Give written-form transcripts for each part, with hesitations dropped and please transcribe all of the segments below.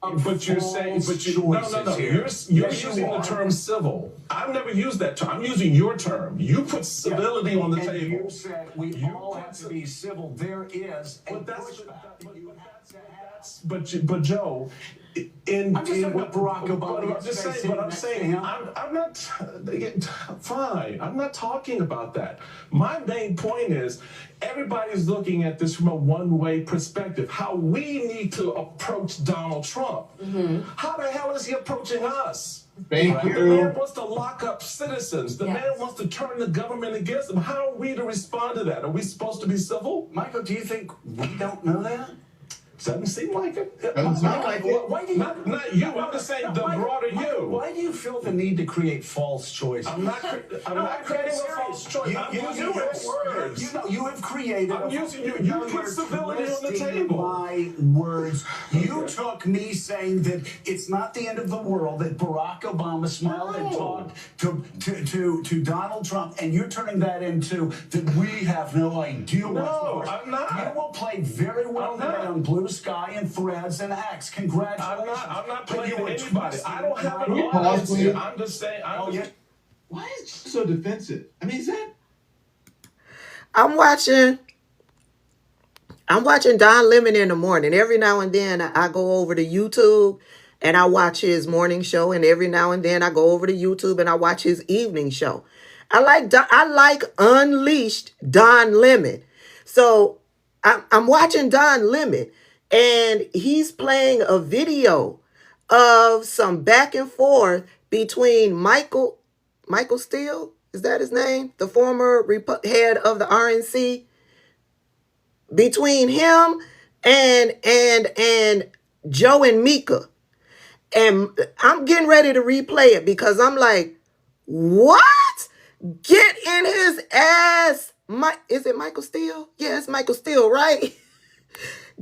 But you're saying, no. You're using the term civil. I've never used that term. I'm using your term. You put civility on the table. You said we all have to be civil. There is a pushback. But Joe, I'm just talking about Barack Obama. I'm not. Fine. I'm not talking about that. My main point is everybody's looking at this from a one-way perspective. How we need to approach Donald Trump. How the hell is he approaching us? Thank you. The man wants to lock up citizens. The man wants to turn the government against them. How are we to respond to that? Are we supposed to be civil? Michael, do you think we don't know that? Doesn't seem like it. Doesn't sound like it. Why do you, not you. I'm just saying the broader you. Why do you feel the need to create false choices? I'm not creating a false choice. I'm using your words. You have created. I'm using you. You put civility on the table. My words. You took me saying that it's not the end of the world, that Barack Obama smiled and talked to Donald Trump, and you're turning that into that we have no idea what's No, I'm not. You will play very well today on Blue Sky and Threads and X. Congratulations. I'm not playing anybody. I don't have an Pause, audience please. here. I'm just saying. Why is she so defensive? I mean, is that? I'm watching Don Lemon in the morning. Every now and then I go over to YouTube and I watch his morning show, and every now and then I go over to YouTube and I watch his evening show. I like Unleashed Don Lemon. So I'm watching Don Lemon, and he's playing a video of some back and forth between Michael Steele, is that his name? The former head of the RNC. Between him and Joe and Mika. And I'm getting ready to replay it because I'm like, what? Get in his ass. Is it Michael Steele? Yeah, it's Michael Steele, right?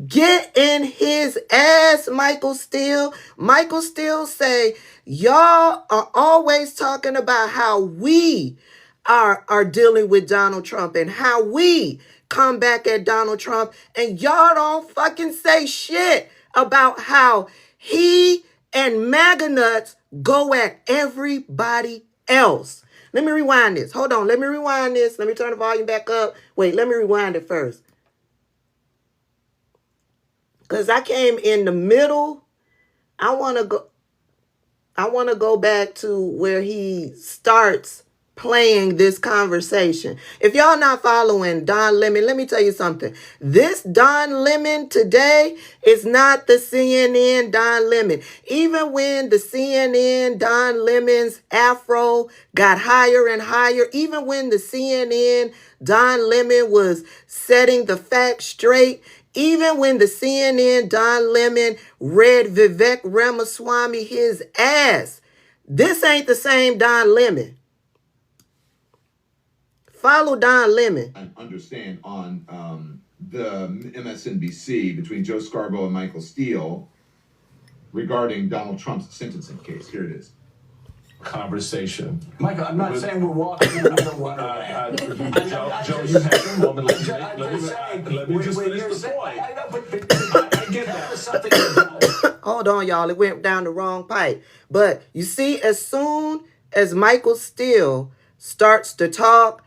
Get in his ass, Michael Steele. Michael Steele say, y'all are always talking about how we are dealing with Donald Trump and how we come back at Donald Trump, and y'all don't fucking say shit about how he and MAGA nuts go at everybody else. Let me rewind this. Hold on. Let me rewind this. Let me turn the volume back up. Wait, let me rewind it first. Because I came in the middle. I want to go back to where he starts playing this conversation. If y'all not following Don Lemon, let me tell you something. This Don Lemon today is not the CNN Don Lemon. Even when the CNN Don Lemon's afro got higher and higher, even when the CNN Don Lemon was setting the facts straight, even when the CNN Don Lemon read Vivek Ramaswamy his ass, this ain't the same Don Lemon. Follow Don Lemon. I understand on the MSNBC between Joe Scarborough and Michael Steele regarding Donald Trump's sentencing case. Here it is. Conversation. Michael, I'm not saying we're walking in another one. Joe, you have your moment. Let me just finish the point. I get that. Hold on, y'all. It went down the wrong pipe. But you see, as soon as Michael Steele starts to talk,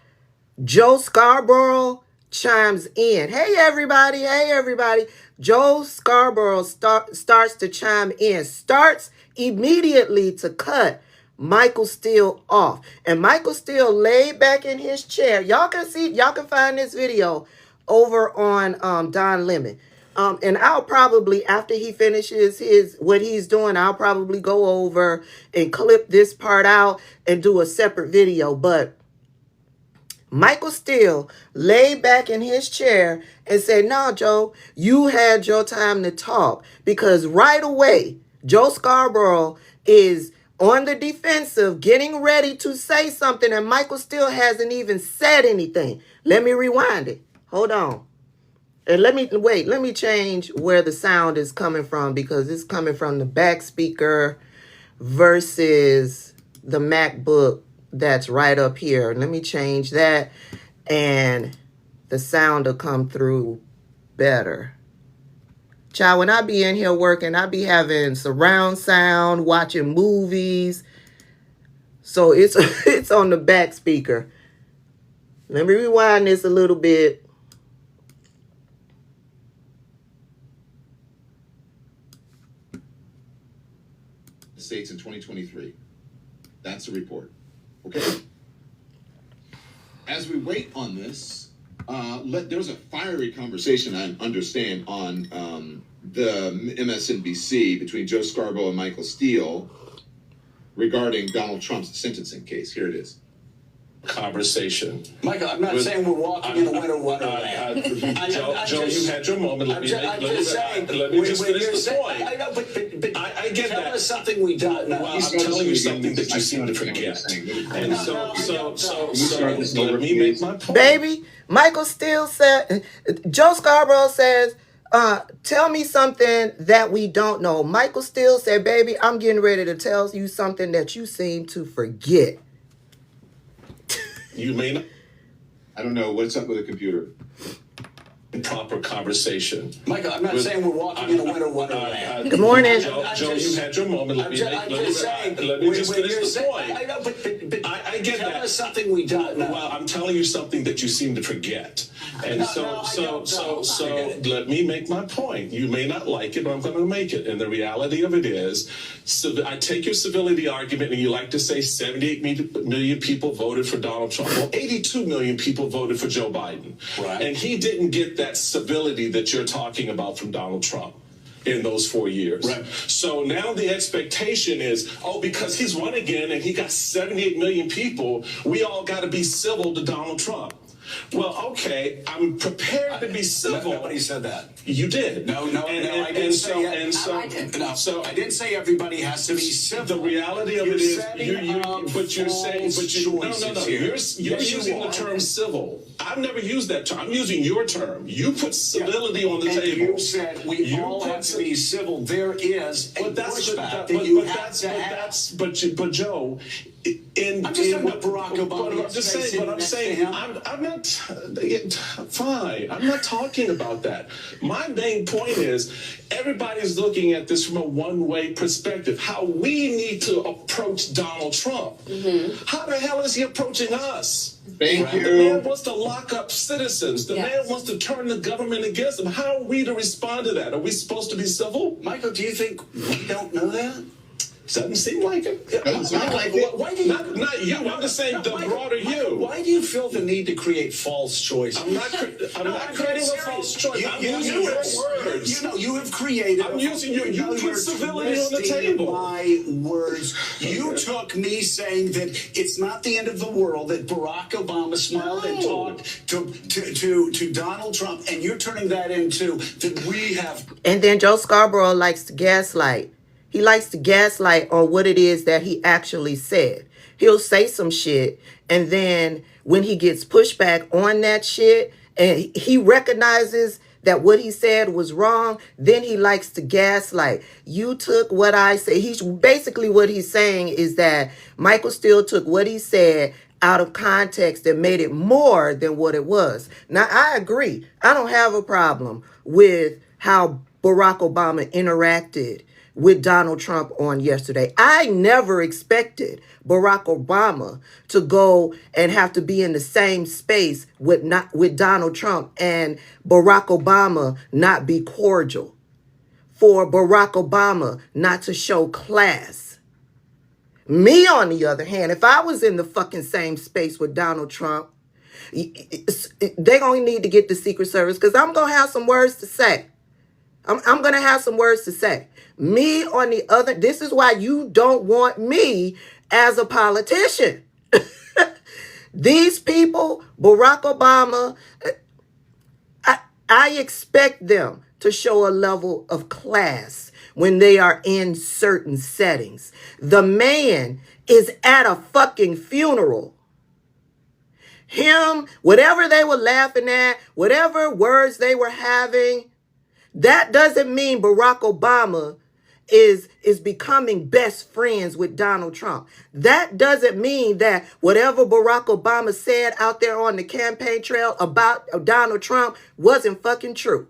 Joe Scarborough chimes in. Hey, everybody. Hey, everybody. Joe Scarborough starts to chime in. Starts immediately to cut Michael Steele off. And Michael Steele laid back in his chair. Y'all can find this video over on Don Lemon. And I'll probably, after he finishes what he's doing, I'll probably go over and clip this part out and do a separate video. But Michael Steele laid back in his chair and said, no, Joe, you had your time to talk. Because right away, Joe Scarborough is on the defensive, getting ready to say something, and Michael Steele hasn't even said anything. Let me rewind it. Hold on. And let me change where the sound is coming from, because it's coming from the back speaker versus the MacBook that's right up here. Let me change that, and the sound will come through better. Child, when I be in here working, I be having surround sound, watching movies. So it's it's on the back speaker. Let me rewind this a little bit. States in 2023. That's the report. Okay. As we wait on this, there's a fiery conversation, I understand, on the MSNBC between Joe Scarborough and Michael Steele regarding Donald Trump's sentencing case. Here it is. Conversation. Michael, I'm not saying we're walking in a winter wonderland. Joe, you had your moment. Let me just finish the point. I know, but I get tell that. us something we don't know. Well, I'm telling you something that you seem to forget. And so let me make my point. Baby, Michael Steele said, Joe Scarborough says, tell me something that we don't know. Michael Steele said, baby, I'm getting ready to tell you something that you seem to forget. You may not. I don't know. What's up with the computer? Proper conversation. Michael, I'm not saying we're walking in a winter wonderland. Good morning. Joe, you had your moment. Let me just finish the point. I know, but I get tell that. us something we don't know. Well, I'm telling you something that you seem to forget. And so let me make my point. You may not like it, but I'm going to make it. And the reality of it is, I take your civility argument, and you like to say 78 million people voted for Donald Trump. Well, 82 million people voted for Joe Biden. Right. And he didn't get that civility that you're talking about from Donald Trump in those 4 years. Right. So now the expectation is, because he's won again and he got 78 million people, we all got to be civil to Donald Trump. Well, okay, I'm prepared to be civil. Nobody said that. You did. No, I didn't say that. I didn't say everybody has to be civil. The reality of it is, you're using the term civil. I've never used that term. I'm using your term. You put civility on the table. You said we all have to be civil. There is a pushback that you have to have. But Joe, I'm just talking about Barack Obama. I'm not fine. I'm not talking about that. My main point is everybody's looking at this from a one-way perspective. How we need to approach Donald Trump. Mm-hmm. How the hell is he approaching us? Thank you. The man wants to lock up citizens. The man wants to turn the government against him. How are we to respond to that? Are we supposed to be civil? Michael, do you think we don't know that? Doesn't seem like it. Doesn't sound like it. Why do you, not you. I'm just saying the broader you. Why do you feel the need to create false choices? I'm not creating a false choice. I'm using your words. You have created. I'm using your. You put civility on the table. My words. You took me saying that it's not the end of the world, that Barack Obama smiled and talked to Donald Trump, and you're turning that into that we have. And then Joe Scarborough likes to gaslight. He likes to gaslight on what it is that he actually said. He'll say some shit, and then when he gets pushback on that shit, and he recognizes that what he said was wrong, then he likes to gaslight. You took what I say. He's basically what he's saying is that Michael Steele took what he said out of context and made it more than what it was. Now, I agree. I don't have a problem with how Barack Obama interacted with Donald Trump on yesterday. I never expected Barack Obama to go and have to be in the same space with Donald Trump and Barack Obama not be cordial, for Barack Obama not to show class. Me, on the other hand, if I was in the fucking same space with Donald Trump, they're going to need to get the Secret Service, because I'm going to have some words to say. I'm going to have some words to say. Me, on the other, this is why you don't want me as a politician. These people, Barack Obama, I expect them to show a level of class when they are in certain settings. The man is at a fucking funeral. Him, whatever they were laughing at, whatever words they were having, that doesn't mean Barack Obama is becoming best friends with Donald Trump. That doesn't mean that whatever Barack Obama said out there on the campaign trail about Donald Trump wasn't fucking true.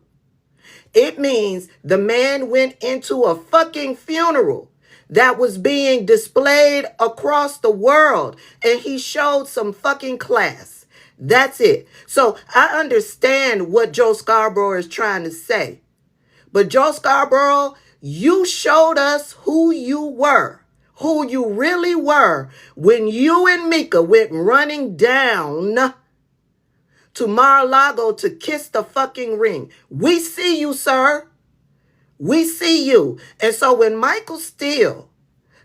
It means the man went into a fucking funeral that was being displayed across the world and he showed some fucking class. That's it. So I understand what Joe Scarborough is trying to say. But Joe Scarborough, you showed us who you were, who you really were when you and Mika went running down to Mar-a-Lago to kiss the fucking ring. We see you, sir. We see you. And so when Michael Steele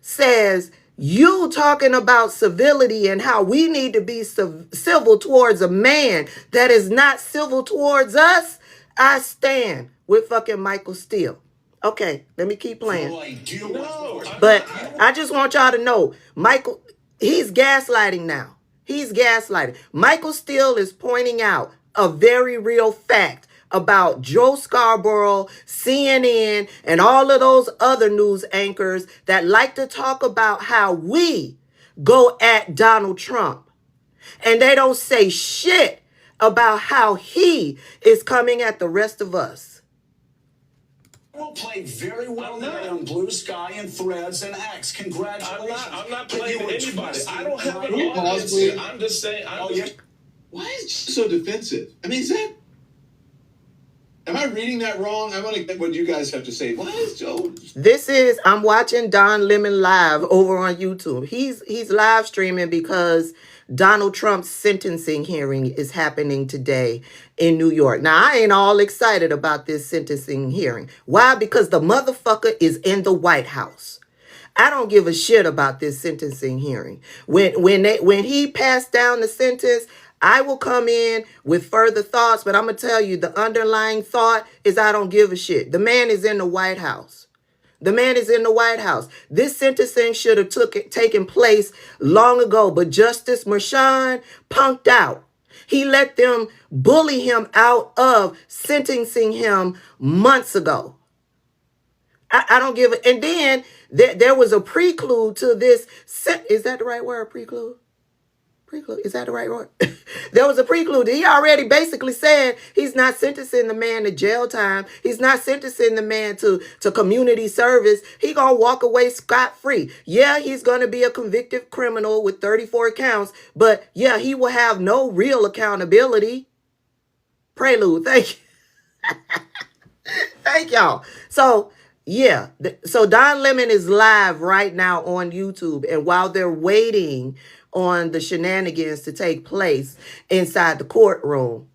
says you talking about civility and how we need to be civil towards a man that is not civil towards us, I stand with fucking Michael Steele. Okay, let me keep playing. But I just want y'all to know, Michael, he's gaslighting now. He's gaslighting. Michael Steele is pointing out a very real fact about Joe Scarborough, CNN, and all of those other news anchors that like to talk about how we go at Donald Trump. And they don't say shit about how he is coming at the rest of us. Will play very well today on Blue Sky and Threads and X. Congratulations. I'm not But playing you were anybody. I don't have an twisting audience here. I'm just saying. Why is it so defensive? I mean, am I reading that wrong? I want to get what you guys have to say. Why is Joe? I'm watching Don Lemon live over on YouTube. He's live streaming because Donald Trump's sentencing hearing is happening today in New York. Now, I ain't all excited about this sentencing hearing. Why? Because the motherfucker is in the White House. I don't give a shit about this sentencing hearing. When he passed down the sentence, I will come in with further thoughts, but I'm going to tell you the underlying thought is I don't give a shit. The man is in the White House. The man is in the White House. This sentencing should have taken place long ago, but Justice Merchan punked out. He let them bully him out of sentencing him months ago. I don't give a... And then there was a preclude to this. Is that the right word, preclude? Is that the right word? There was a preclude. He already basically said he's not sentencing the man to jail time. He's not sentencing the man to community service. He gonna walk away scot-free. Yeah, he's gonna be a convicted criminal with 34 counts, but yeah, he will have no real accountability. Prelude, thank you. Thank y'all. So yeah, so Don Lemon is live right now on YouTube, and while they're waiting on the shenanigans to take place inside the courtroom,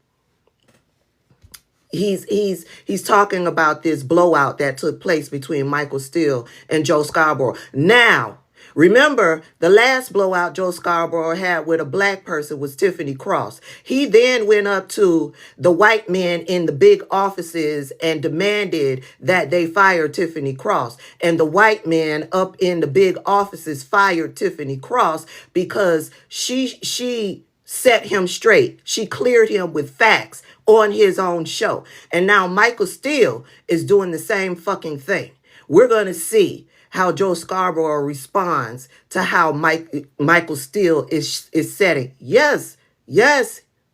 he's talking about this blowout that took place between Michael Steele and Joe Scarborough. Now, remember, the last blowout Joe Scarborough had with a black person was Tiffany Cross. He then went up to the white men in the big offices and demanded that they fire Tiffany Cross. And the white men up in the big offices fired Tiffany Cross because she set him straight. She cleared him with facts on his own show. And now Michael Steele is doing the same fucking thing. We're going to see how Joe Scarborough responds to how Michael Steele is setting. Yes,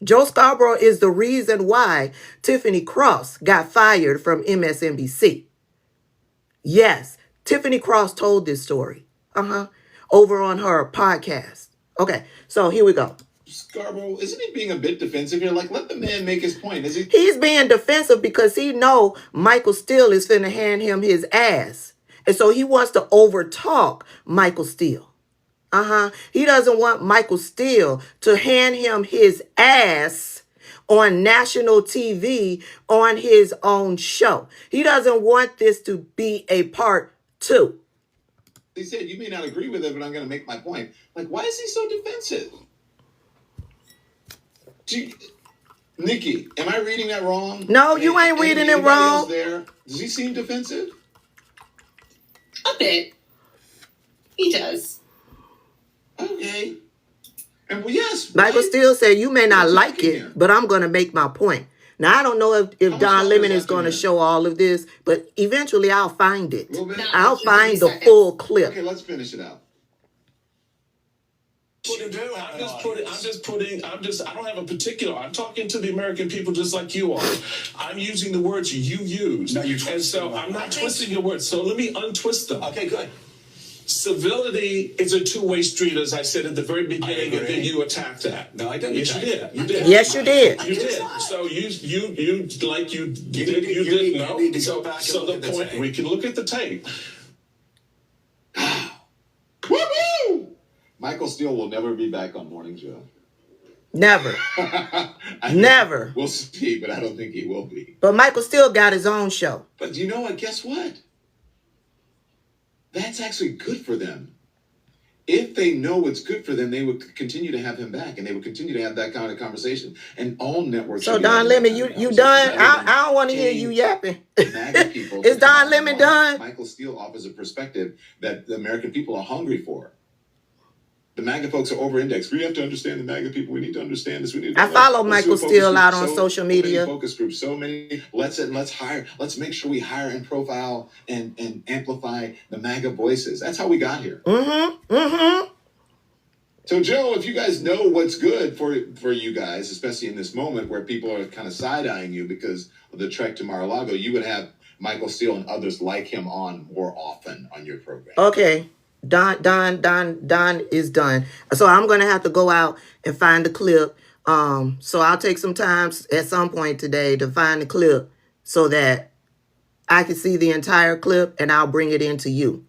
Joe Scarborough is the reason why Tiffany Cross got fired from MSNBC. Yes, Tiffany Cross told this story. Over on her podcast. Okay, so here we go. Scarborough, isn't he being a bit defensive here? Like, let the man make his point. Is he? He's being defensive because he know Michael Steele is finna hand him his ass. And so he wants to overtalk Michael Steele. He doesn't want Michael Steele to hand him his ass on national TV on his own show. He doesn't want this to be a part 2. He said, you may not agree with it, but I'm going to make my point. Like, why is he so defensive? Nikki, am I reading that wrong? No, you ain't reading it wrong. Does he seem defensive? A bit. He does. Okay. And well, yes. Michael Steele said, you may not like it, but I'm going to make my point. Now, I don't know if Don Lemon is going to show all of this, but eventually I'll find it. I'll find the full clip. Okay, let's finish it out. I don't have a particular, I'm talking to the American people just like you are. I'm using the words you use. No, you're and so I'm not twisting your words. So let me untwist them. Okay, good. Civility is a two-way street, as I said at the very beginning, and then you attacked that. No, I didn't. Yes, you did. You did. Yes, you did. You did. So you like you did. You need did. to No. go So back and so look the at the point tape. we can look at the tape. Woohoo! Michael Steele will never be back on Morning Joe. Never. Never. We'll see, but I don't think he will be. But Michael still got his own show. But you know what? Guess what? That's actually good for them. If they know what's good for them, they would continue to have him back, and they would continue to have that kind of conversation. And all networks. So Don Lemon, you done? I don't want to hear you yapping. MAGA people Is Don Lemon done? Michael Steele offers a perspective that the American people are hungry for. The MAGA folks are over-indexed. We have to understand the MAGA people. We need to understand this. We need to I follow Michael Steele out on social media. Focus groups, so many. Let's make sure we hire and profile and amplify the MAGA voices. That's how we got here. So Joe, if you guys know what's good for you guys, especially in this moment where people are kind of side-eyeing you because of the trek to Mar-a-Lago, you would have Michael Steele and others like him on more often on your program. Okay. Don is done. So I'm going to have to go out and find the clip. So I'll take some time at some point today to find the clip so that I can see the entire clip and I'll bring it into you.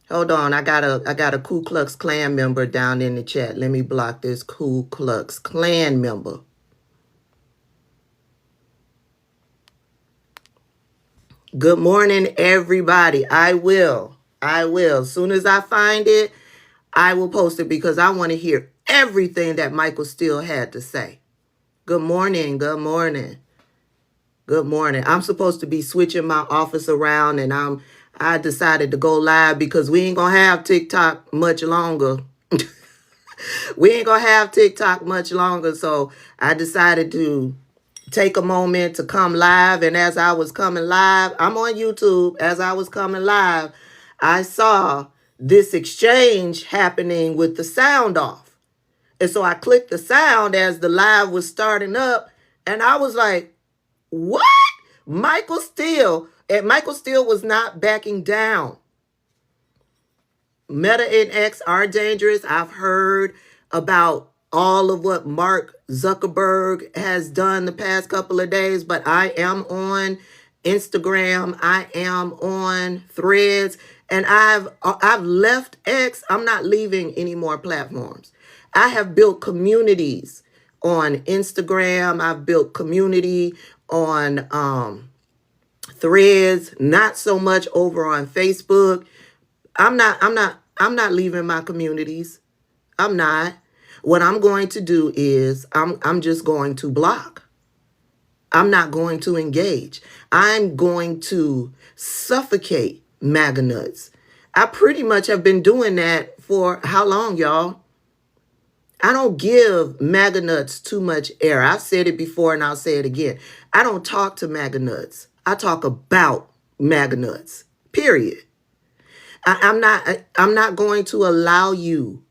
Hold on. I got a Ku Klux Klan member down in the chat. Let me block this Ku Klux Klan member. Good morning, everybody. I will. As soon as I find it, I will post it because I want to hear everything that Michael Steele had to say. Good morning. Good morning. Good morning. I'm supposed to be switching my office around and I decided to go live because we ain't going to have TikTok much longer. We ain't going to have TikTok much longer. So I decided to take a moment to come live. And as I was coming live, I'm on YouTube. As I was coming live, I saw this exchange happening with the sound off. And so I clicked the sound as the live was starting up. And I was like, what? Michael Steele. And Michael Steele was not backing down. Meta and X are dangerous. I've heard about all of what Mark Zuckerberg has done the past couple of days, but I am on Instagram. I am on Threads. And I've left X. I'm not leaving any more platforms. I have built communities on Instagram. I've built community on Threads, not so much over on Facebook. I'm not leaving my communities. I'm not. What I'm going to do is I'm just going to block. I'm not going to engage. I'm going to suffocate MAGA nuts. I pretty much have been doing that for how long, y'all? I don't give MAGA nuts too much air. I've said it before and I'll say it again. I don't talk to MAGA nuts. I talk about MAGA nuts, period. I'm not going to allow you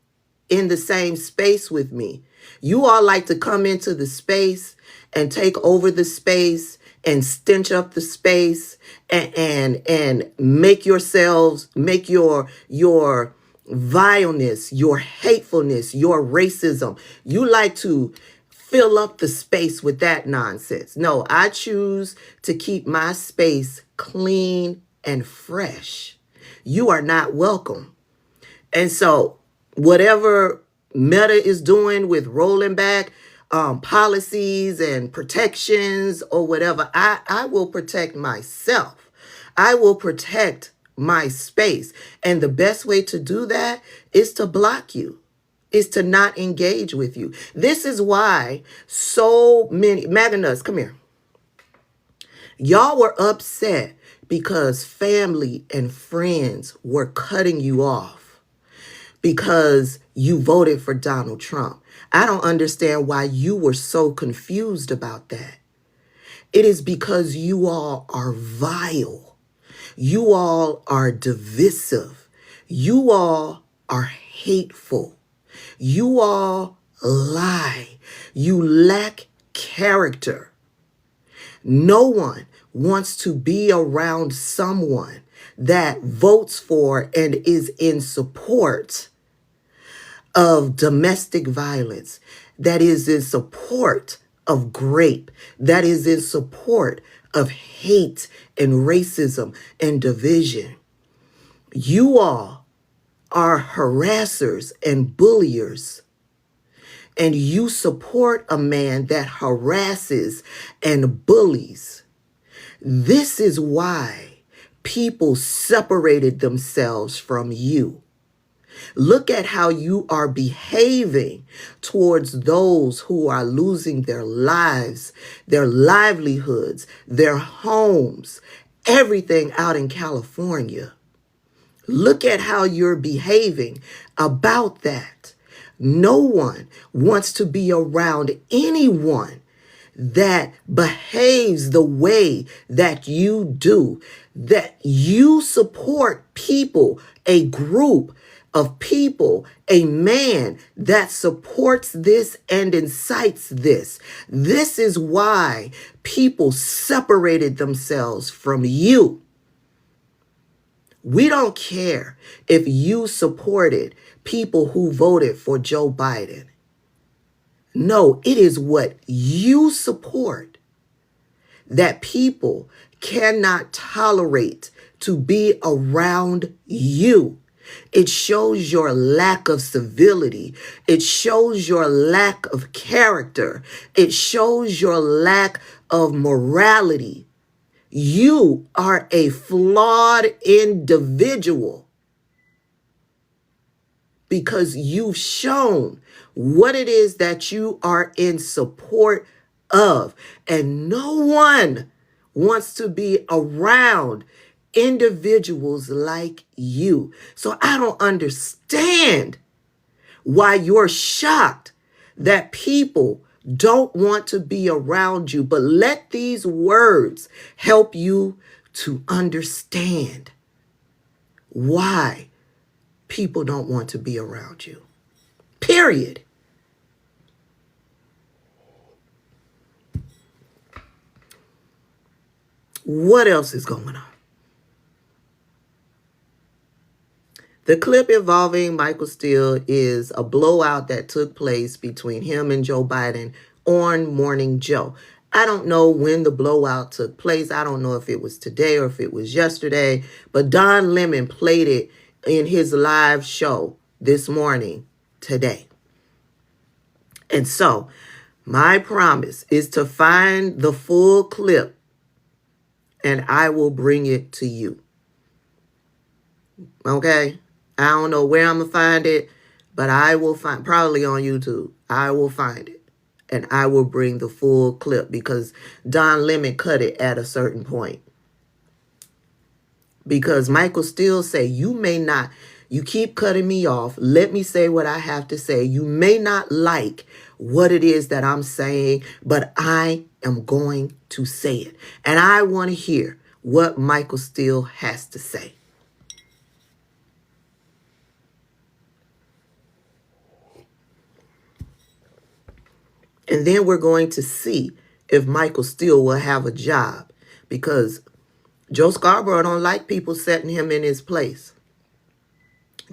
in the same space with me. You all like to come into the space and take over the space and stench up the space and make yourselves, make your vileness, your hatefulness, your racism. You like to fill up the space with that nonsense. No, I choose to keep my space clean and fresh. You are not welcome. And so whatever Meta is doing with rolling back policies and protections or whatever, I will protect myself. I will protect my space. And the best way to do that is to block you, is to not engage with you. This is why so many MAGA nuts, come here. Y'all were upset because family and friends were cutting you off because you voted for Donald Trump. I don't understand why you were so confused about that. It is because you all are vile. You all are divisive. You all are hateful. You all lie. You lack character. No one wants to be around someone that votes for and is in support of domestic violence, that is in support of rape, that is in support of hate and racism and division. You all are harassers and bulliers, and you support a man that harasses and bullies. This is why people separated themselves from you. Look at how you are behaving towards those who are losing their lives, their livelihoods, their homes, everything out in California. Look at how you're behaving about that. No one wants to be around anyone that behaves the way that you do, that you support people, a group of people, a man that supports this and incites this. This is why people separated themselves from you. We don't care if you supported people who voted for Joe Biden. No, it is what you support that people cannot tolerate to be around you. It shows your lack of civility. It shows your lack of character. It shows your lack of morality. You are a flawed individual because you've shown what it is that you are in support of. And no one wants to be around individuals like you. So I don't understand why you're shocked that people don't want to be around you. But let these words help you to understand why people don't want to be around you. Period. What else is going on? The clip involving Michael Steele is a blowout that took place between him and Joe Biden on Morning Joe. I don't know when the blowout took place. I don't know if it was today or if it was yesterday, but Don Lemon played it in his live show this morning today. And so my promise is to find the full clip and I will bring it to you. Okay? I don't know where I'm going to find it, but I will find, probably on YouTube. I will find it and I will bring the full clip because Don Lemon cut it at a certain point. Because Michael Steele say, you keep cutting me off. Let me say what I have to say. You may not like what it is that I'm saying, but I am going to say it. And I want to hear what Michael Steele has to say. And then we're going to see if Michael Steele will have a job because Joe Scarborough don't like people setting him in his place.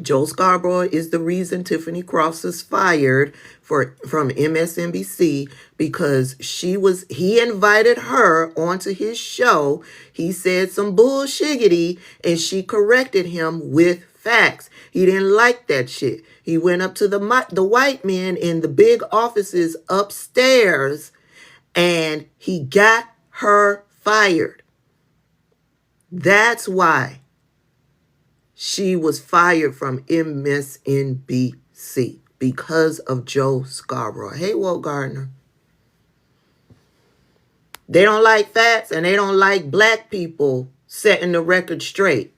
Joe Scarborough is the reason Tiffany Cross is fired from MSNBC because he invited her onto his show. He said some bullshiggity and she corrected him with facts. He didn't like that shit. He went up to the white men in the big offices upstairs and he got her fired. That's why she was fired from MSNBC because of Joe Scarborough. Hey, Walt Gardner. They don't like facts and they don't like black people setting the record straight.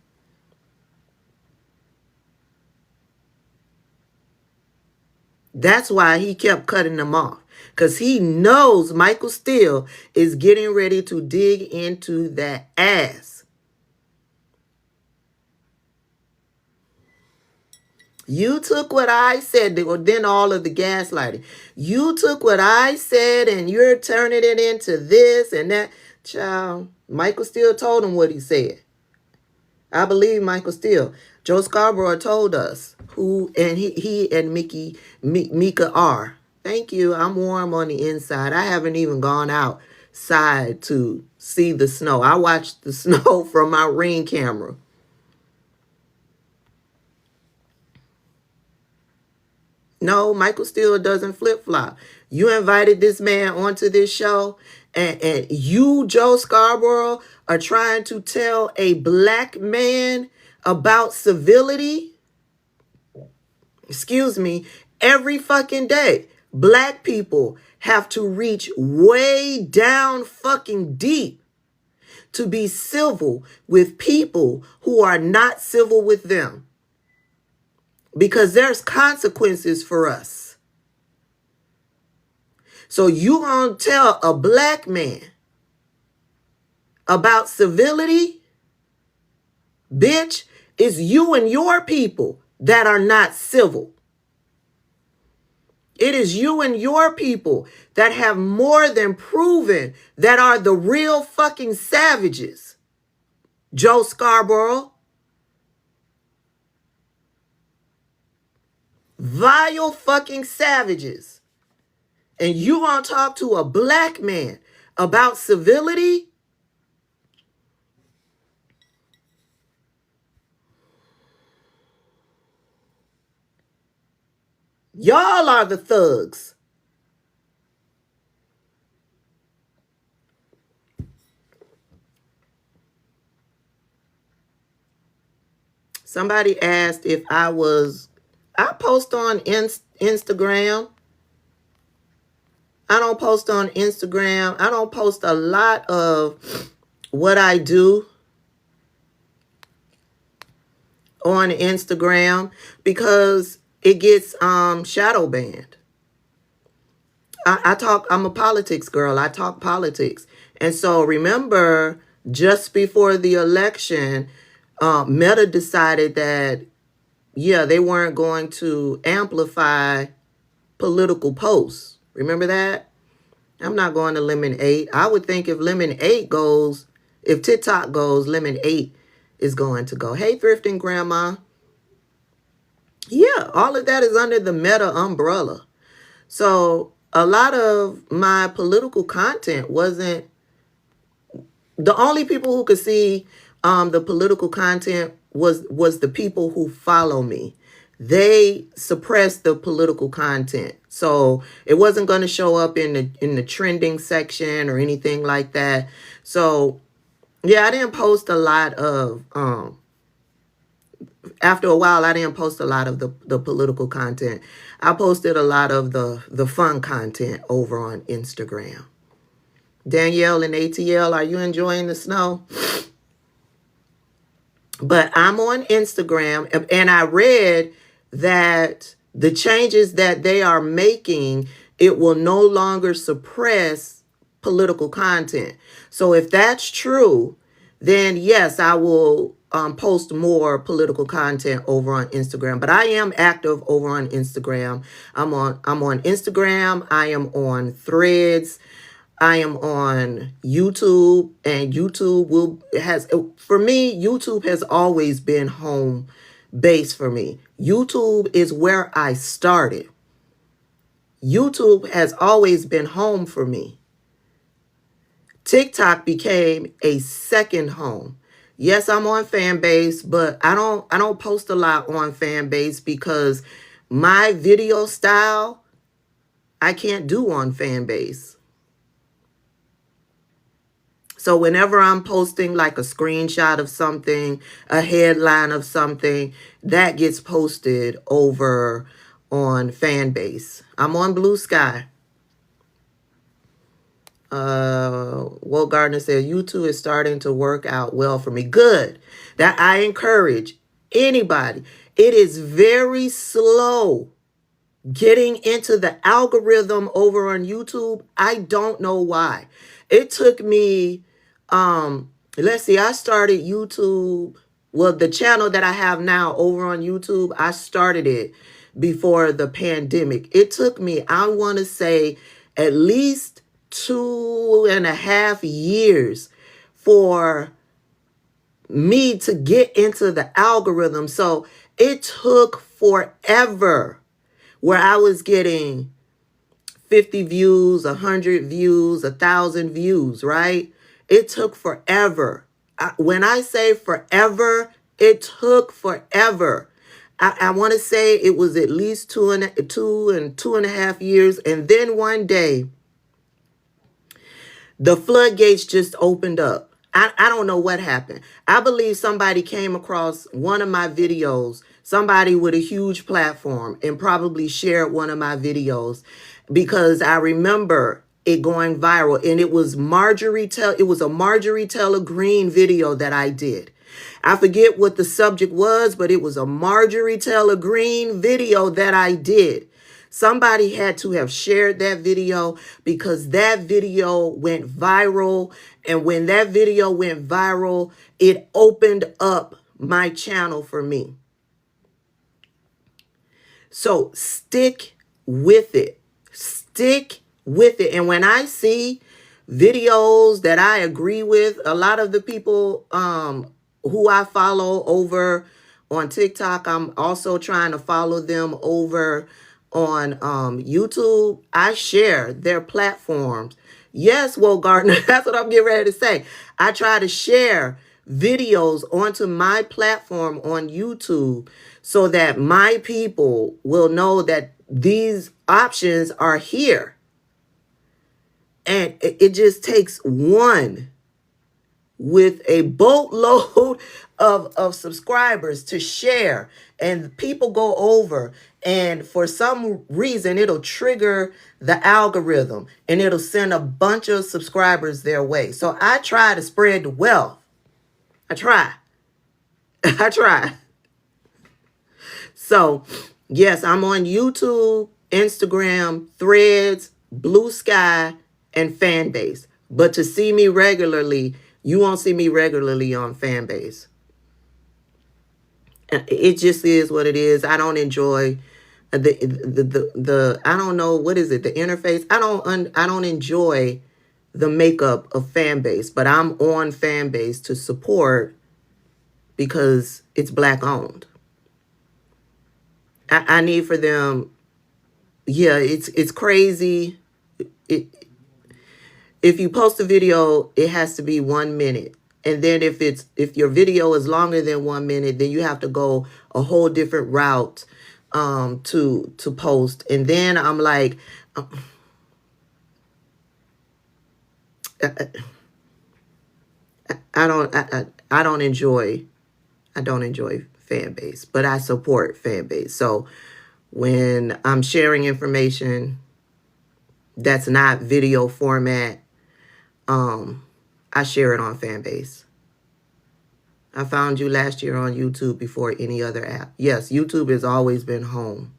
That's why he kept cutting them off. Because he knows Michael Steele is getting ready to dig into that ass. You took what I said, then all of the gaslighting. You took what I said and you're turning it into this and that. Child, Michael Steele told him what he said. I believe Michael Steele. Joe Scarborough told us who, and he and Mika are. Thank you. I'm warm on the inside. I haven't even gone outside to see the snow. I watched the snow from my Ring camera. No, Michael Steele doesn't flip-flop. You invited this man onto this show, and you, Joe Scarborough, are trying to tell a black man about civility. Excuse me, every fucking day. Black people have to reach way down fucking deep to be civil with people who are not civil with them. Because there's consequences for us. So you gonna tell a black man about civility? Bitch, it's you and your people that are not civil. It is you and your people that have more than proven that are the real fucking savages. Joe Scarborough. Vile fucking savages. And you want to talk to a black man about civility? Y'all are the thugs. Somebody asked if I post on Instagram. I don't post on Instagram. I don't post a lot of what I do on Instagram because it gets shadow banned. I'm a politics girl. I talk politics. And so remember, just before the election, Meta decided that, yeah, they weren't going to amplify political posts. Remember that? I'm not going to Lemon 8. I would think if Lemon 8 goes, if TikTok goes, Lemon 8 is going to go. Hey, Thrifting Grandma. Yeah, all of that is under the Meta umbrella. So a lot of my political content wasn't, the only people who could see the political content was the people who follow me. They suppressed the political content. So it wasn't going to show up in the trending section or anything like that. So yeah, I didn't post a lot of after a while I didn't post a lot of the political content. I posted a lot of the fun content over on Instagram. Danielle and ATL, are you enjoying the snow? But I'm on Instagram, and I read that the changes that they are making, it will no longer suppress political content. So if that's true, then yes, I will post more political content over on Instagram. But I am active over on Instagram. I'm on Instagram. I am on Threads. I am on YouTube, and YouTube for me, YouTube has always been home base for me. YouTube is where I started. YouTube has always been home for me. TikTok became a second home. Yes, I'm on Fanbase, but I don't post a lot on Fanbase because my video style I can't do on Fanbase. So whenever I'm posting like a screenshot of something, a headline of something, that gets posted over on Fanbase. I'm on Blue Sky. Will Gardner said, YouTube is starting to work out well for me. Good. That I encourage anybody. It is very slow getting into the algorithm over on YouTube. I don't know why. It took me, let's see, I started YouTube Well, the channel that I have now over on YouTube, I started it before the pandemic. It took me, I want to say, at least 2.5 years for me to get into the algorithm. So it took forever, where I was getting 50 views, 100 views, 1,000 views, right? It took forever. When I say forever, it took forever. I want to say it was at least 2.5 years. And then one day, the floodgates just opened up. I don't know what happened. I believe somebody came across one of my videos, somebody with a huge platform, and probably shared one of my videos, because I remember it going viral. And it was it was a Marjorie Taylor Greene video that I did. I forget what the subject was, but it was a Marjorie Taylor Greene video that I did. Somebody had to have shared that video, because that video went viral. And when that video went viral, it opened up my channel for me. So stick with it. Stick with it. And when I see videos that I agree with, a lot of the people who I follow over on TikTok, I'm also trying to follow them over on YouTube. I share their platforms. Yes, Will Gardner, that's what I'm getting ready to say. I try to share videos onto my platform on YouTube so that my people will know that these options are here. And it just takes one with a boatload of subscribers to share, and people go over, and for some reason it'll trigger the algorithm and it'll send a bunch of subscribers their way. So I try to spread the wealth. I try. So yes, I'm on YouTube, Instagram, Threads, Blue Sky, and Fanbase. But to see me regularly, you won't see me regularly on Fanbase. It just is what it is. I don't enjoy the I don't know, what is it, the interface. I don't enjoy the makeup of Fanbase, but I'm on Fanbase to support because it's Black owned. I need for them. Yeah, it's crazy. If you post a video, it has to be 1 minute. And then if your video is longer than 1 minute, then you have to go a whole different route to post. And then I'm like, I don't enjoy Fanbase, but I support Fanbase. So when I'm sharing information that's not video format, I share it on Fanbase. I found you last year on YouTube before any other app. Yes, YouTube has always been home.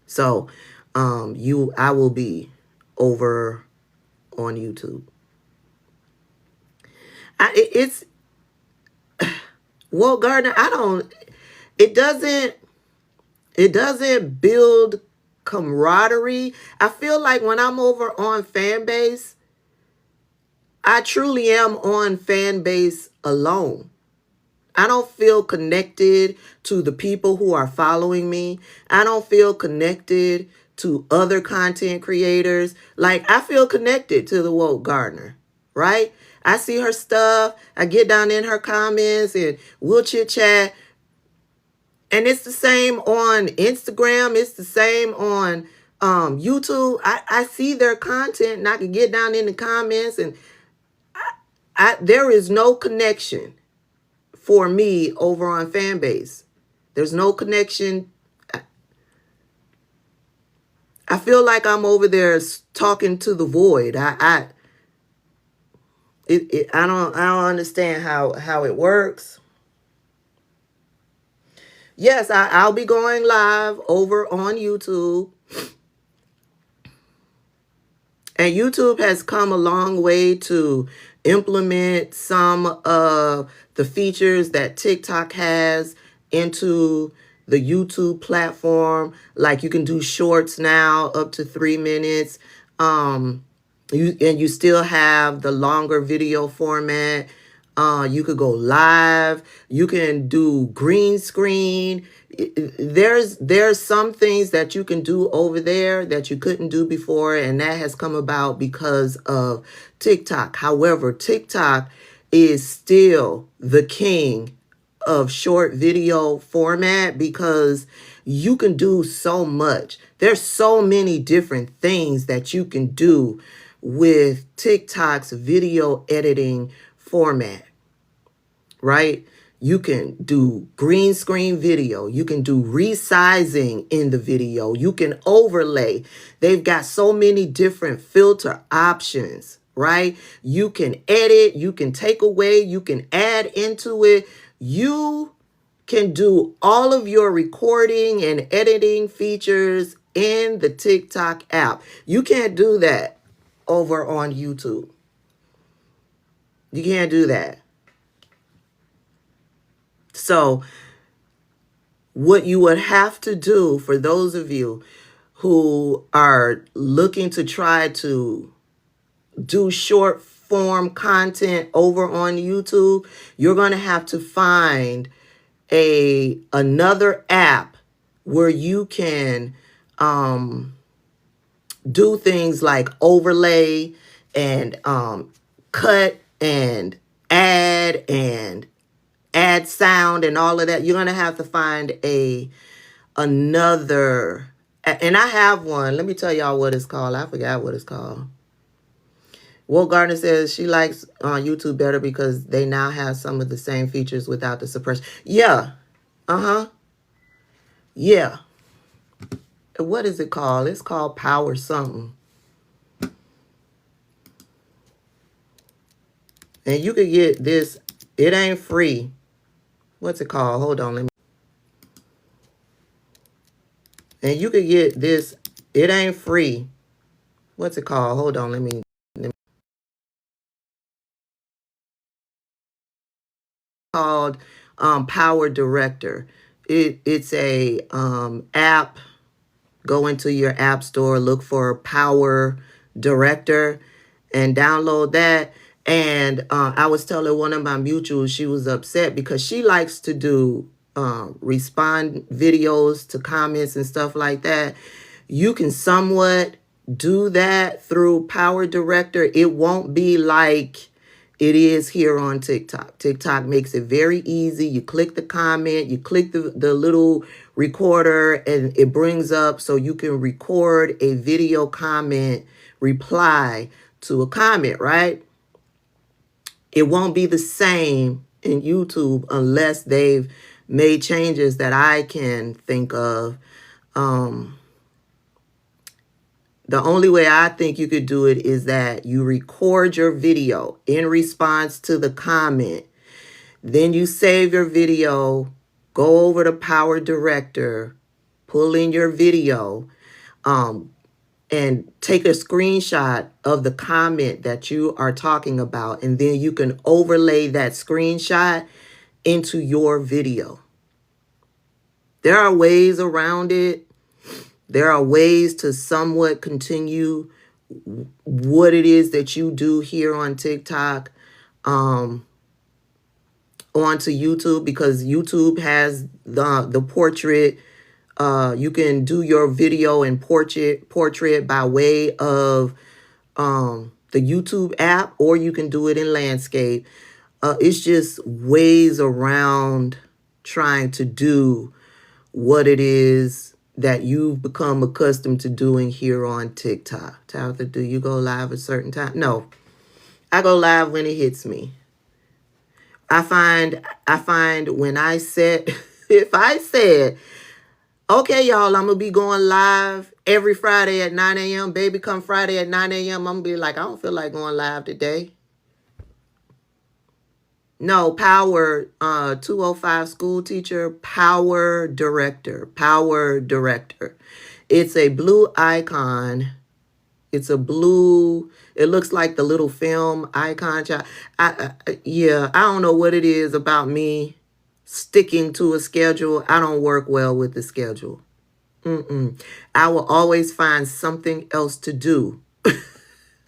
So I will be over on YouTube. It's Walt Gardner, it doesn't build camaraderie. I feel like when I'm over on Fanbase, I truly am on Fanbase alone. I don't feel connected to the people who are following me. I don't feel connected to other content creators. Like, I feel connected to the Walt Gardner, right? I see her stuff. I get down in her comments and we'll chit chat. And it's the same on Instagram. It's the same on YouTube. I see their content and I can get down in the comments, and there is no connection for me over on Fanbase. There's no connection. I feel like I'm over there talking to the void. I don't understand how it works. Yes, I'll be going live over on YouTube. And YouTube has come a long way to implement some of the features that TikTok has into the YouTube platform. Like you can do shorts now up to 3 minutes. You still have the longer video format. You could go live. You can do green screen. There's some things that you can do over there that you couldn't do before, and that has come about because of TikTok. However, TikTok is still the king of short video format because you can do so much. There's so many different things that you can do with TikTok's video editing format, right? You can do green screen video. You can do resizing in the video. You can overlay. They've got so many different filter options, right? You can edit, you can take away, you can add into it. You can do all of your recording and editing features in the TikTok app. You can't do that over on YouTube. You can't do that. So what you would have to do for those of you who are looking to try to do short form content over on YouTube, you're going to have to find another app where you can do things like overlay and cut and add sound and all of that. You're going to have to find another, and I have one. Let me tell y'all what it's called. I forgot what it's called. Will Gardner says she likes YouTube better because they now have some of the same features without the suppression. Yeah. Yeah. What is it called? It's called Power something. And you could get this. It ain't free. What's it called? Hold on. Let me. And you could get this. It ain't free. What's it called? Hold on. Let me. Called Power Director. It's a app. Go into your app store, look for Power Director, and download that. And I was telling one of my mutuals, she was upset because she likes to do respond videos to comments and stuff like that. You can somewhat do that through Power Director. It won't be like it is here on TikTok. TikTok makes it very easy. You click the comment, you click the little recorder, and it brings up so you can record a video comment reply to a comment, right? It won't be the same in YouTube unless they've made changes that I can think of. The only way I think you could do it is that you record your video in response to the comment. Then you save your video, go over to Power Director, pull in your video, and take a screenshot of the comment that you are talking about. And then you can overlay that screenshot into your video. There are ways around it. There are ways to somewhat continue what it is that you do here on TikTok onto YouTube, because YouTube has the portrait. You can do your video in portrait by way of the YouTube app, or you can do it in landscape. It's just ways around trying to do what it is that you've become accustomed to doing here on TikTok. Tabitha, do you go live a certain time? No, I go live when it hits me. I find when I said, if I said, okay, y'all, I'm going to be going live every Friday at 9 a.m. Baby, come Friday at 9 a.m. I'm going to be like, I don't feel like going live today. No, Power 205 school teacher, Power Director, Power Director. It's a blue icon. It's a blue. It looks like the little film icon. Yeah, I don't know what it is about me sticking to a schedule. I don't work well with the schedule. I will always find something else to do.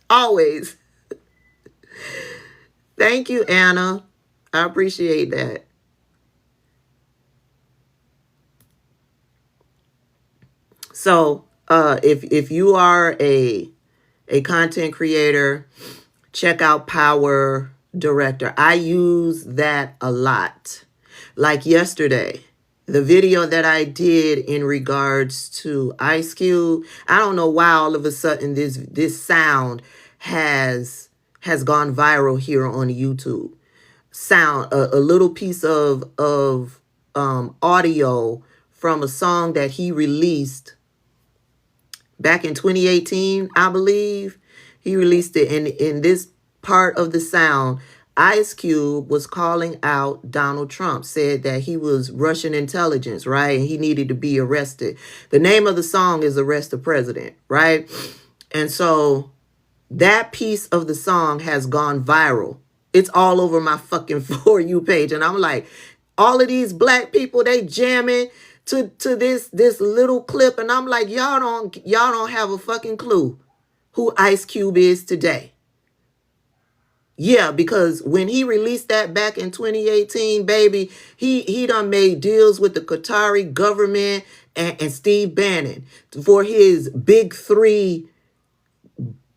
Always. Thank you, Anna. I appreciate that. So, if you are a content creator, check out Power Director. I use that a lot. Like yesterday, the video that I did in regards to Ice Cube, I don't know why all of a sudden this sound has gone viral here on YouTube. Sound, a little piece of audio from a song that he released back in 2018, I believe. He released it, and in this part of the sound, Ice Cube was calling out Donald Trump, said that he was Russian intelligence, right? And he needed to be arrested. The name of the song is Arrest the President, right? And so that piece of the song has gone viral. It's all over my fucking For You page. And I'm like, all of these black people, they jamming to this little clip. And I'm like, y'all don't have a fucking clue who Ice Cube is today. Yeah, because when he released that back in 2018, baby, he done made deals with the Qatari government and Steve Bannon for his Big Three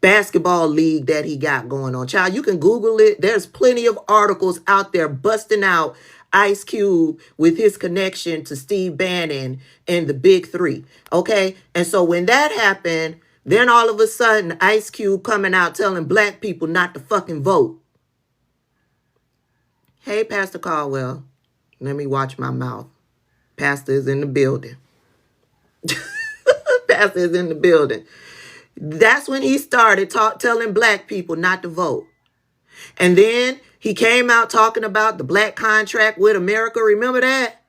basketball league that he got going on. Child, you can Google it. There's plenty of articles out there busting out Ice Cube with his connection to Steve Bannon and the Big Three. Okay? And so when that happened, then all of a sudden, Ice Cube coming out telling black people not to fucking vote. Hey, Pastor Caldwell. Let me watch my mouth. Pastor is in the building. Pastor is in the building. That's when he started telling black people not to vote. And then he came out talking about the black contract with America. Remember that?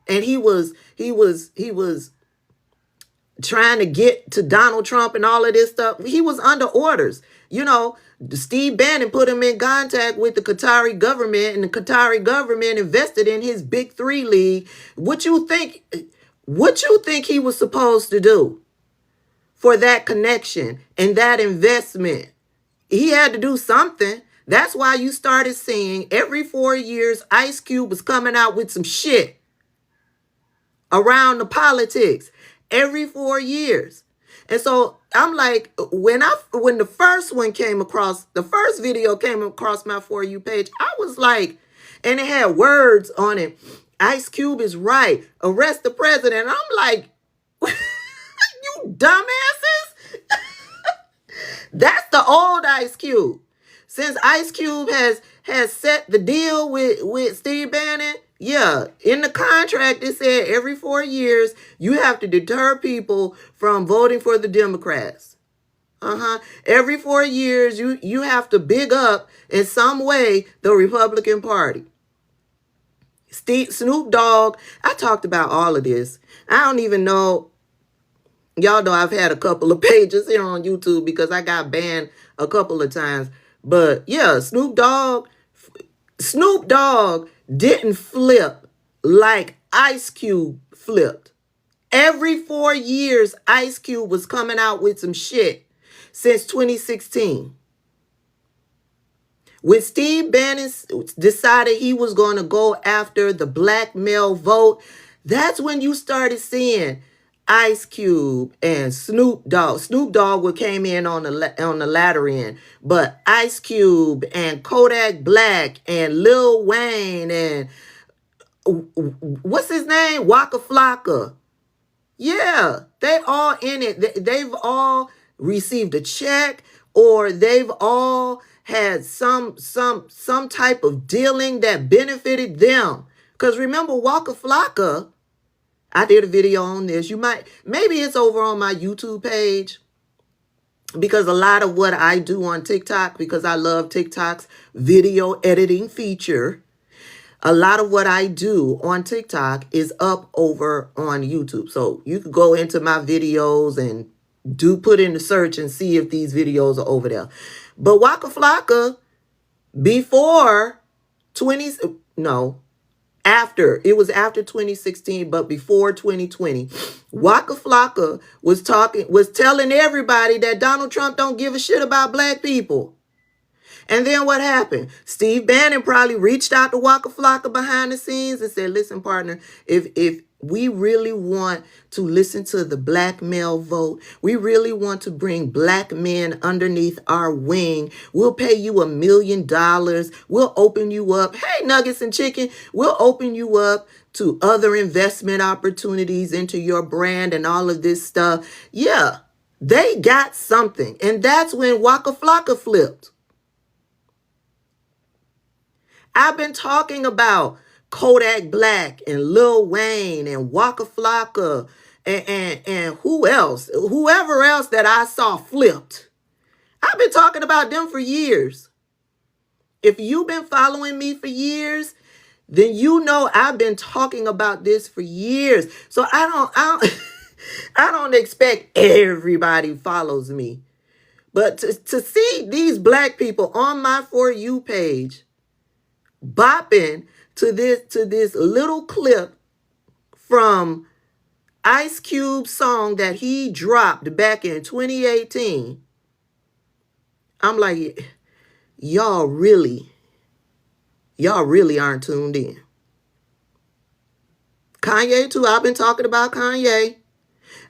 And he was trying to get to Donald Trump and all of this stuff. He was under orders. You know, Steve Bannon put him in contact with the Qatari government, and the Qatari government invested in his Big Three league. What you think he was supposed to do for that connection and that investment? He had to do something. That's why you started seeing every 4 years Ice Cube was coming out with some shit around the politics. Every 4 years. And so I'm like, when the first video came across my For You page, I was like, and it had words on it. Ice Cube is right. Arrest the president. I'm like, you dumbasses. That's the old Ice Cube. Since Ice Cube has set the deal with Steve Bannon, yeah, in the contract, it said every 4 years, you have to deter people from voting for the Democrats. Every 4 years, you have to big up in some way the Republican Party. Snoop Dogg, I talked about all of this. I don't even know. Y'all know I've had a couple of pages here on YouTube because I got banned a couple of times. But yeah, Snoop Dogg didn't flip like Ice Cube flipped. Every 4 years, Ice Cube was coming out with some shit since 2016. When Steve Bannon decided he was going to go after the black male vote, that's when you started seeing Ice Cube and Snoop Dogg. Snoop Dogg came in on the latter end, but Ice Cube and Kodak Black and Lil Wayne and what's his name? Waka Flocka. Yeah, they all in it. They've all received a check, or they've all had some type of dealing that benefited them. Because remember, Waka Flocka, I did a video on this. Maybe it's over on my YouTube page, because a lot of what I do on TikTok, because I love TikTok's video editing feature, a lot of what I do on TikTok is up over on YouTube. So you could go into my videos and do put in the search and see if these videos are over there. But Waka Flocka, before 20, no, after, it was after 2016, but before 2020, Waka Flocka was telling everybody that Donald Trump don't give a shit about black people. And then what happened? Steve Bannon probably reached out to Waka Flocka behind the scenes and said, listen, partner, if we really want to listen to the black male vote, we really want to bring black men underneath our wing, we'll pay you $1 million. We'll open you up. Hey, Nuggets and Chicken, we'll open you up to other investment opportunities into your brand and all of this stuff. Yeah, they got something. And that's when Waka Flocka flipped. I've been talking about Kodak Black and Lil Wayne and Waka Flocka and who else? Whoever else that I saw flipped. I've been talking about them for years. If you've been following me for years, then you know I've been talking about this for years. So I don't expect everybody follows me. But to see these black people on my For You page bopping to this little clip from Ice Cube's song that he dropped back in 2018, I'm like, y'all really aren't tuned in. Kanye too. I've been talking about Kanye.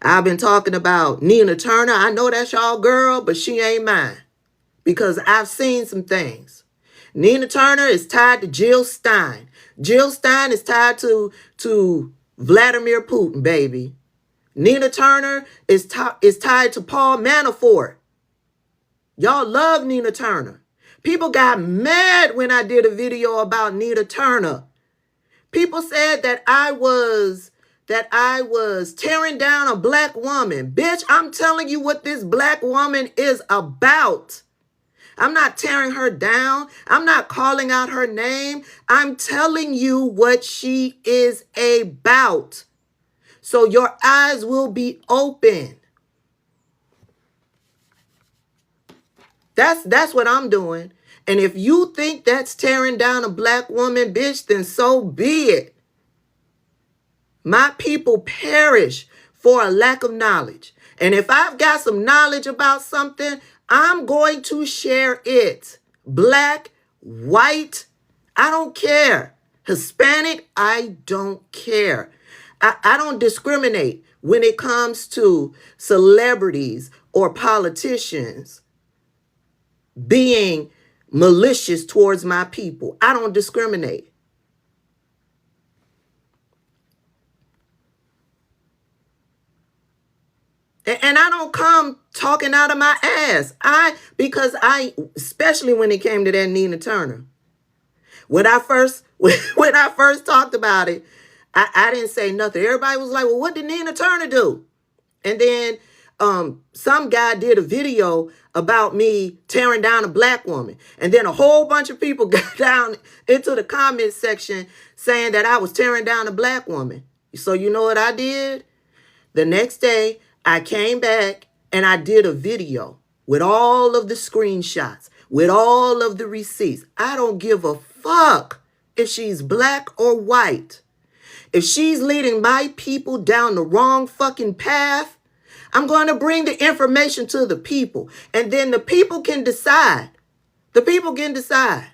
I've been talking about Nina Turner. I know that's y'all girl, but she ain't mine because I've seen some things. Nina Turner is tied to Jill Stein. Jill Stein is tied to Vladimir Putin, baby. Nina Turner is tied to Paul Manafort. Y'all love Nina Turner. People got mad when I did a video about Nina Turner. People said that I was tearing down a black woman. Bitch, I'm telling you what this black woman is about. I'm not tearing her down. I'm not calling out her name. I'm telling you what she is about. So your eyes will be open. That's what I'm doing. And if you think that's tearing down a black woman, bitch, then so be it. My people perish for a lack of knowledge. And if I've got some knowledge about something, I'm going to share it. Black, white, I don't care. Hispanic, I don't care. I don't discriminate when it comes to celebrities or politicians being malicious towards my people. I don't discriminate. And I don't come talking out of my ass. Especially when it came to that Nina Turner. When I first talked about it, I didn't say nothing. Everybody was like, well, what did Nina Turner do? And then some guy did a video about me tearing down a black woman. And then a whole bunch of people got down into the comment section saying that I was tearing down a black woman. So you know what I did? The next day, I came back and I did a video with all of the screenshots, with all of the receipts. I don't give a fuck if she's black or white. If she's leading my people down the wrong fucking path, I'm going to bring the information to the people. And then the people can decide. The people can decide.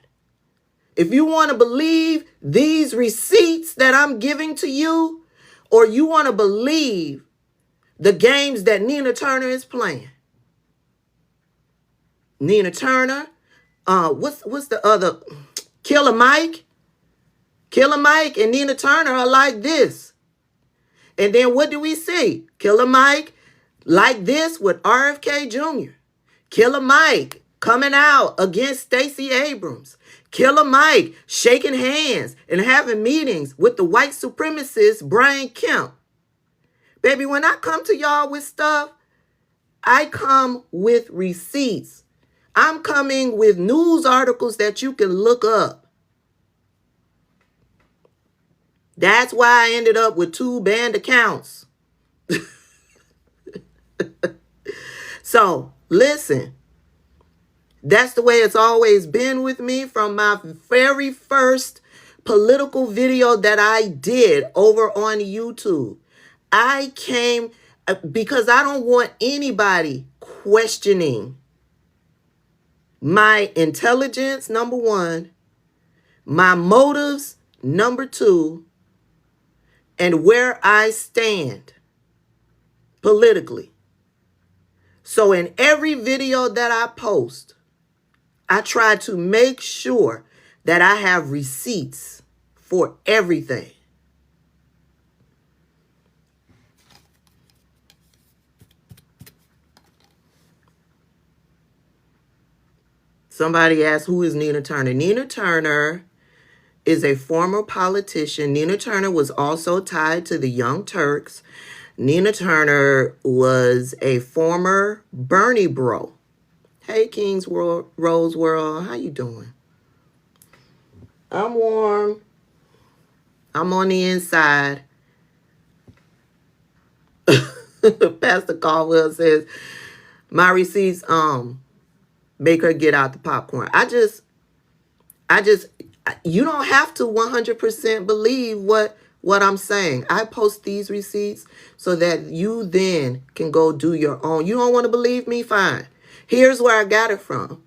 If you want to believe these receipts that I'm giving to you, or you want to believe the games that Nina Turner is playing. Nina Turner, what's the other? Killer Mike. Killer Mike and Nina Turner are like this. And then what do we see? Killer Mike like this with RFK Jr. Killer Mike coming out against Stacey Abrams. Killer Mike shaking hands and having meetings with the white supremacist Brian Kemp. Baby, when I come to y'all with stuff, I come with receipts. I'm coming with news articles that you can look up. That's why I ended up with 2 banned accounts. So listen, that's the way it's always been with me from my very first political video that I did over on YouTube. I came because I don't want anybody questioning my intelligence, number one, my motives, number two, and where I stand politically. So in every video that I post, I try to make sure that I have receipts for everything. Somebody asked, who is Nina Turner? Nina Turner is a former politician. Nina Turner was also tied to the Young Turks. Nina Turner was a former Bernie bro. Hey, King's World, Rose World, how you doing? I'm warm. I'm on the inside. Pastor Caldwell says, my receipts, make her get out the popcorn. I just, you don't have to 100% believe what I'm saying. I post these receipts so that you then can go do your own. You don't want to believe me? Fine. Here's where I got it from.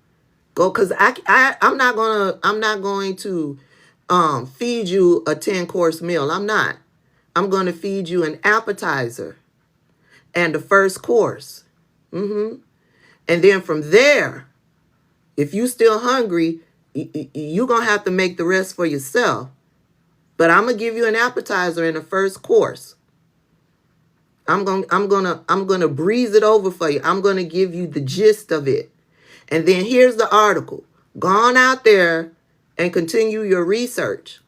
Go, because I'm not going to feed you a 10-course meal. I'm not. I'm going to feed you an appetizer and the first course. And then from there, if you still hungry, you're going to have to make the rest for yourself. But I'm going to give you an appetizer and a first course. I'm going to breeze it over for you. I'm going to give you the gist of it. And then here's the article. Go on out there and continue your research.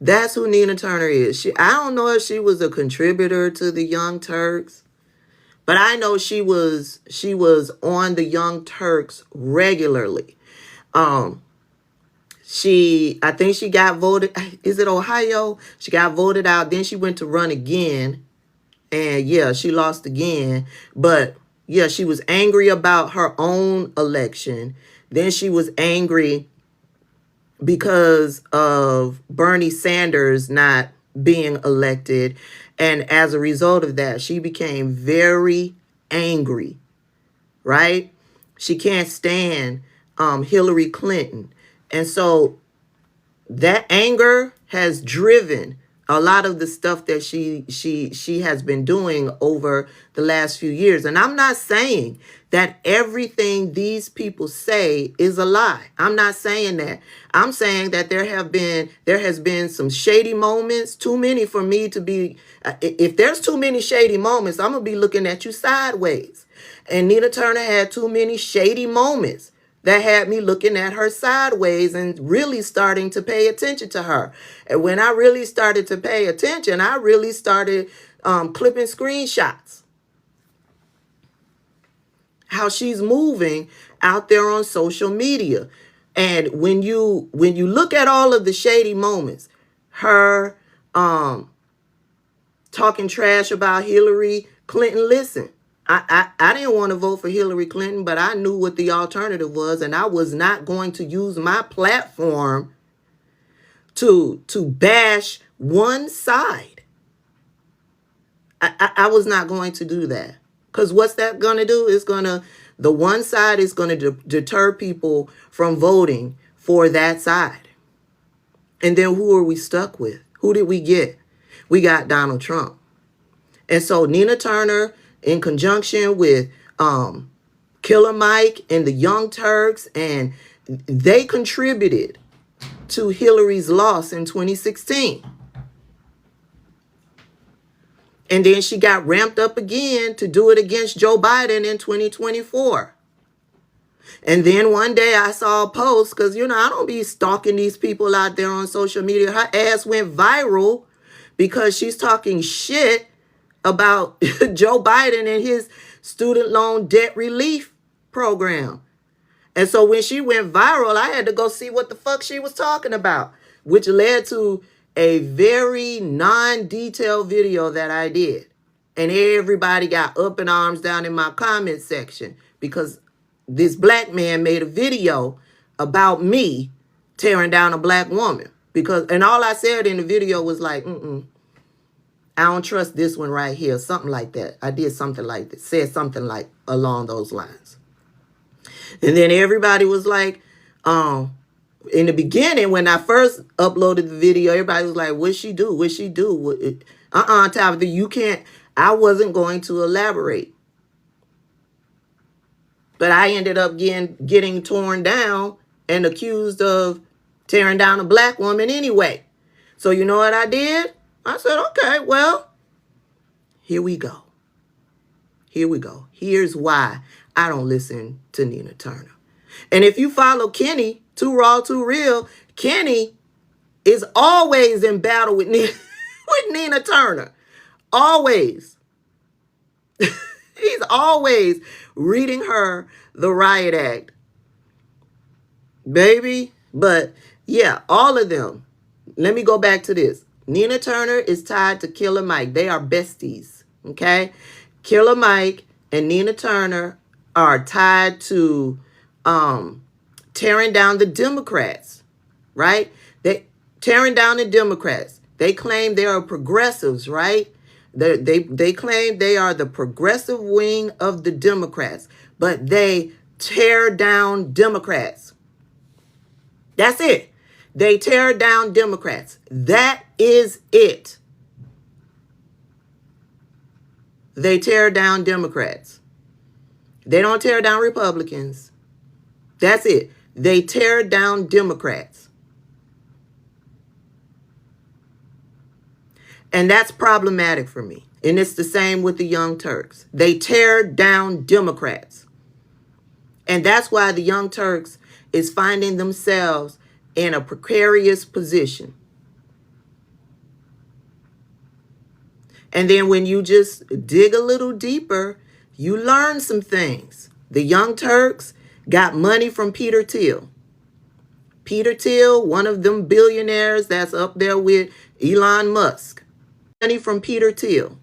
That's who Nina Turner is. I don't know if she was a contributor to the Young Turks, but I know she was on the Young Turks regularly. I think she got voted. Is it Ohio? She got voted out. Then she went to run again. And yeah, she lost again. But yeah, she was angry about her own election. Then she was angry because of Bernie Sanders not being elected. And as a result of that, she became very angry, right? She can't stand Hillary Clinton. And so that anger has driven a lot of the stuff that she has been doing over the last few years. And I'm not saying that everything these people say is a lie. I'm not saying that. I'm saying that there has been some shady moments, too many for me to be, if there's too many shady moments, I'm going to be looking at you sideways. And Nina Turner had too many shady moments that had me looking at her sideways and really starting to pay attention to her. And when I really started to pay attention, I really started clipping screenshots. How she's moving out there on social media. And when you look at all of the shady moments, her talking trash about Hillary Clinton, listen, I didn't want to vote for Hillary Clinton, but I knew what the alternative was, and I was not going to use my platform to bash one side. I was not going to do that. Because what's that going to do? The one side is going to deter people from voting for that side. And then who are we stuck with? Who did we get? We got Donald Trump. And so Nina Turner, in conjunction with Killer Mike and the Young Turks, and they contributed to Hillary's loss in 2016. And then she got ramped up again to do it against Joe Biden in 2024. And then one day I saw a post, because, I don't be stalking these people out there on social media. Her ass went viral because she's talking shit about Joe Biden and his student loan debt relief program. And so when she went viral, I had to go see what the fuck she was talking about, which led to a very non-detailed video that I did. And everybody got up in arms down in my comment section because this black man made a video about me tearing down a black woman. And all I said in the video was like, I don't trust this one right here. Something like that. I did something like that. Said something like along those lines. And then everybody was like, in the beginning, when I first uploaded the video, everybody was like, what'd she do? What'd she do? Tabitha, you can't. I wasn't going to elaborate. But I ended up getting torn down and accused of tearing down a black woman anyway. So you know what I did? I said, okay, well, here we go. Here we go. Here's why I don't listen to Nina Turner. And if you follow Kenny, Too Raw, Too Real, Kenny is always in battle with Nina Turner. Always. He's always reading her the riot act. Baby. But yeah, all of them. Let me go back to this. Nina Turner is tied to Killer Mike. They are besties. Okay? Killer Mike and Nina Turner are tied to tearing down the Democrats. Right? They tearing down the Democrats. They claim they are progressives, right? They claim they are the progressive wing of the Democrats, but they tear down Democrats. That's it. They tear down Democrats. That is it. They tear down Democrats. They don't tear down Republicans. That's it. They tear down Democrats. And that's problematic for me. And it's the same with the Young Turks. They tear down Democrats. And that's why the Young Turks is finding themselves in a precarious position. And then when you just dig a little deeper, you learn some things. The Young Turks got money from Peter Thiel. Peter Thiel, one of them billionaires that's up there with Elon Musk. Money from Peter Thiel.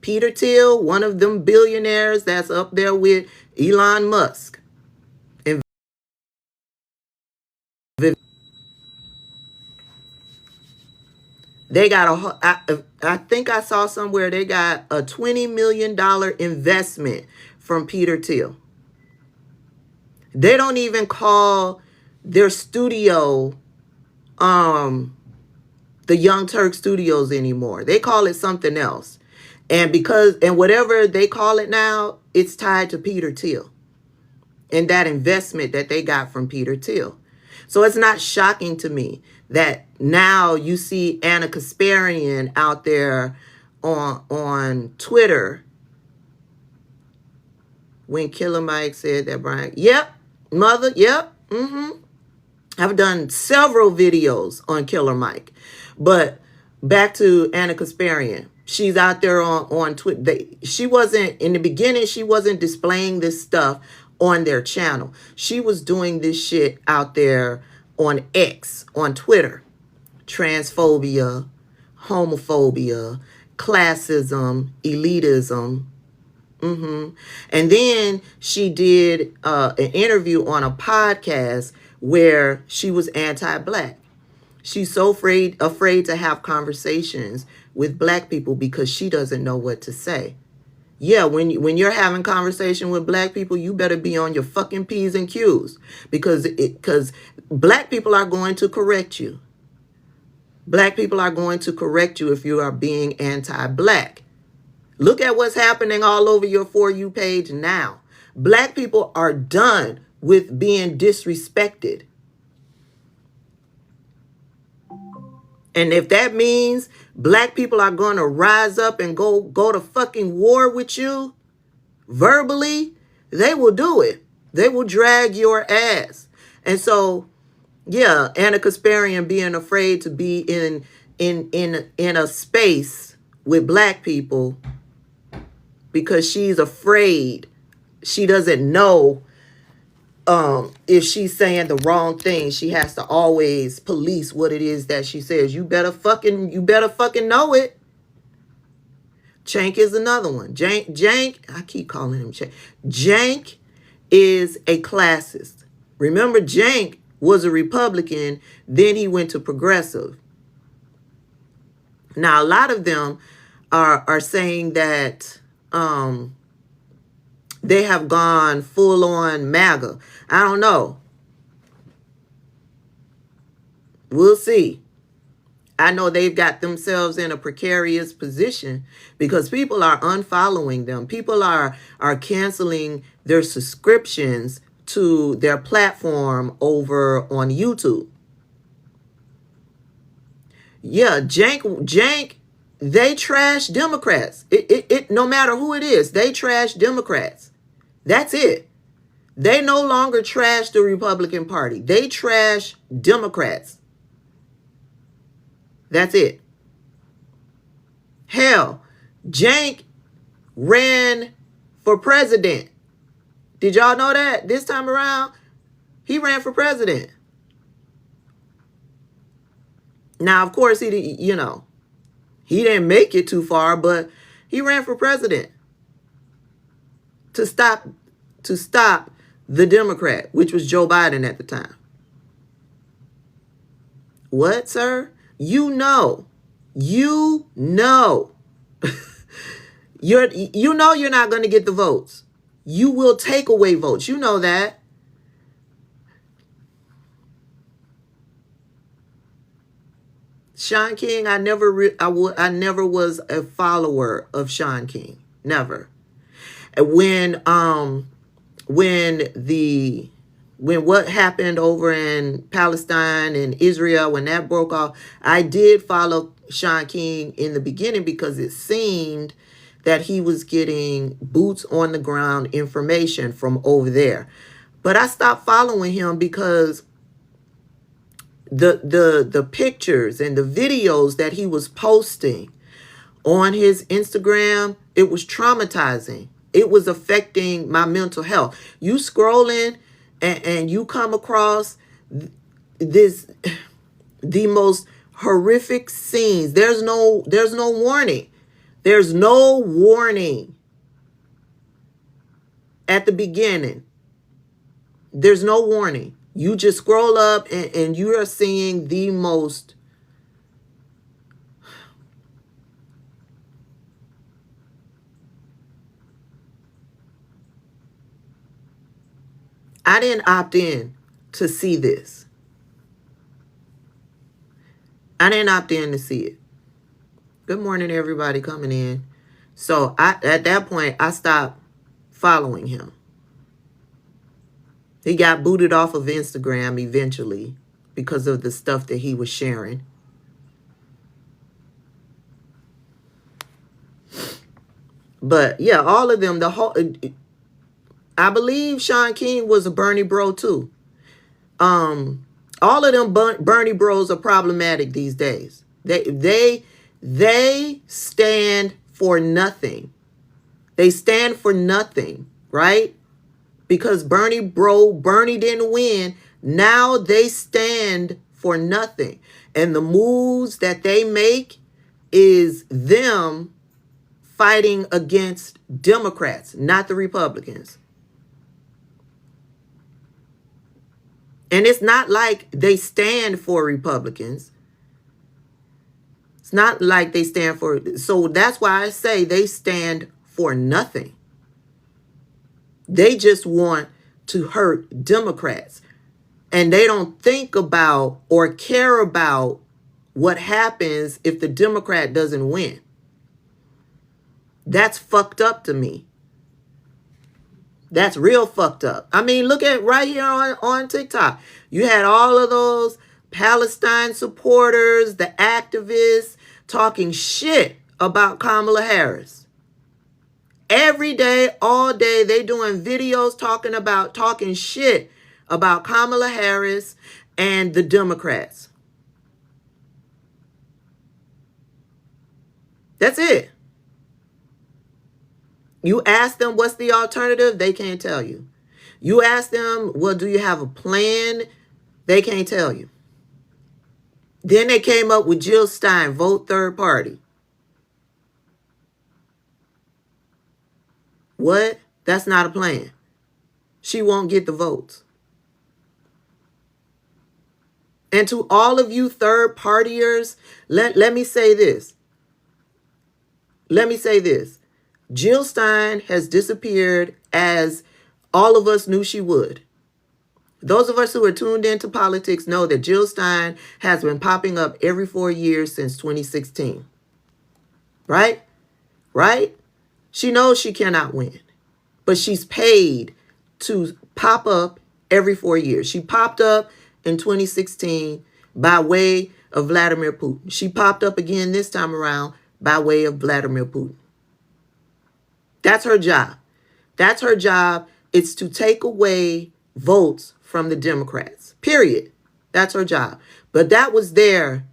Peter Thiel, one of them billionaires that's up there with Elon Musk. And they got I think I saw somewhere they got a $20 million investment from Peter Thiel. They don't even call their studio the Young Turk Studios anymore. They call it something else. And whatever they call it now, it's tied to Peter Thiel and that investment that they got from Peter Thiel. So it's not shocking to me that now you see Anna Kasparian out there on Twitter when Killer Mike said that Brian, yep, mother, yep, I've done several videos on Killer Mike. But back to Anna Kasparian. She's out there on Twitter. She wasn't, in the beginning, she wasn't displaying this stuff on their channel. She was doing this shit out there on X, on Twitter. Transphobia, homophobia, classism, elitism. And then she did an interview on a podcast where she was anti-black. She's so afraid to have conversations with black people because she doesn't know what to say. Yeah, when you're having conversation with black people, you better be on your fucking P's and Q's because black people are going to correct you. Black people are going to correct you if you are being anti-black. Look at what's happening all over your For You page now. Black people are done with being disrespected. And if that means black people are going to rise up and go to fucking war with you verbally, they will do it. They will drag your ass. And so, yeah, Anna Kasparian being afraid to be in a space with black people because she's afraid. She doesn't know if she's saying the wrong thing, she has to always police what it is that she says. You better fucking know it. Jank is another one. Jank, I keep calling him Jank. Jank is a classist. Remember, Jank was a Republican, then he went to progressive. Now, a lot of them are saying that they have gone full on MAGA. I don't know. We'll see. I know they've got themselves in a precarious position because people are unfollowing them. People are canceling their subscriptions to their platform over on YouTube. Yeah, Jank, they trash Democrats. It no matter who it is, they trash Democrats. That's it. They no longer trash the Republican Party. They trash Democrats. That's it. Hell, Jank ran for president. Did y'all know that this time around? He ran for president. Now, of course, he didn't make it too far, but he ran for president to stop the Democrat, which was Joe Biden at the time. What, sir? You know you're not going to get the votes. You will take away votes. You know that. Sean King, I never was a follower of Sean King. Never. When what happened over in Palestine and Israel, when that broke off, I did follow Sean King in the beginning because it seemed that he was getting boots on the ground information from over there. But I stopped following him because the pictures and the videos that he was posting on his Instagram, it was traumatizing. It was affecting my mental health. You scrolling and you come across the most horrific scenes. There's no warning. There's no warning at the beginning. There's no warning. You just scroll up and you are seeing the most I didn't opt in to see this. I didn't opt in to see it. Good morning, everybody coming in. So at that point, I stopped following him. He got booted off of Instagram eventually because of the stuff that he was sharing. But yeah, all of them, I believe Sean King was a Bernie bro too. All of them Bernie bros are problematic these days. They stand for nothing. They stand for nothing, right? Because Bernie didn't win. Now they stand for nothing. And the moves that they make is them fighting against Democrats, not the Republicans. And it's not like they stand for Republicans. It's not like they stand for. So that's why I say they stand for nothing. They just want to hurt Democrats. And they don't think about or care about what happens if the Democrat doesn't win. That's fucked up to me. That's real fucked up. I mean, look at right here on TikTok. You had all of those Palestine supporters, the activists, talking shit about Kamala Harris. Every day, all day, they doing videos talking shit about Kamala Harris and the Democrats. That's it. You ask them what's the alternative, they can't tell you. You ask them, well, do you have a plan? They can't tell you. Then they came up with Jill Stein, vote third party. What? That's not a plan. She won't get the votes. And to all of you third partiers, let me say this. Let me say this. Jill Stein has disappeared as all of us knew she would. Those of us who are tuned into politics know that Jill Stein has been popping up every 4 years since 2016. Right? Right? She knows she cannot win, but she's paid to pop up every 4 years. She popped up in 2016 by way of Vladimir Putin. She popped up again this time around by way of Vladimir Putin. That's her job. That's her job. It's to take away votes from the Democrats. Period. That's her job. But that was their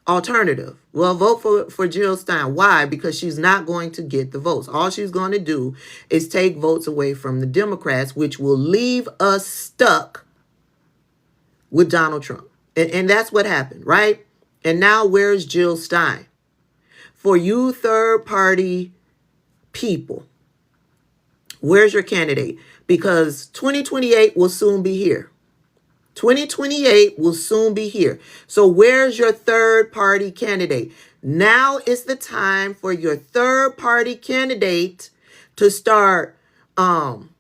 alternative. Well, vote for Jill Stein. Why? Because she's not going to get the votes. All she's going to do is take votes away from the Democrats, which will leave us stuck with Donald Trump. And that's what happened, right? And now where's Jill Stein? For you third party people, where's your candidate? Because 2028 will soon be here. 2028 will soon be here. So where's your third party candidate? Now is the time for your third party candidate to start doing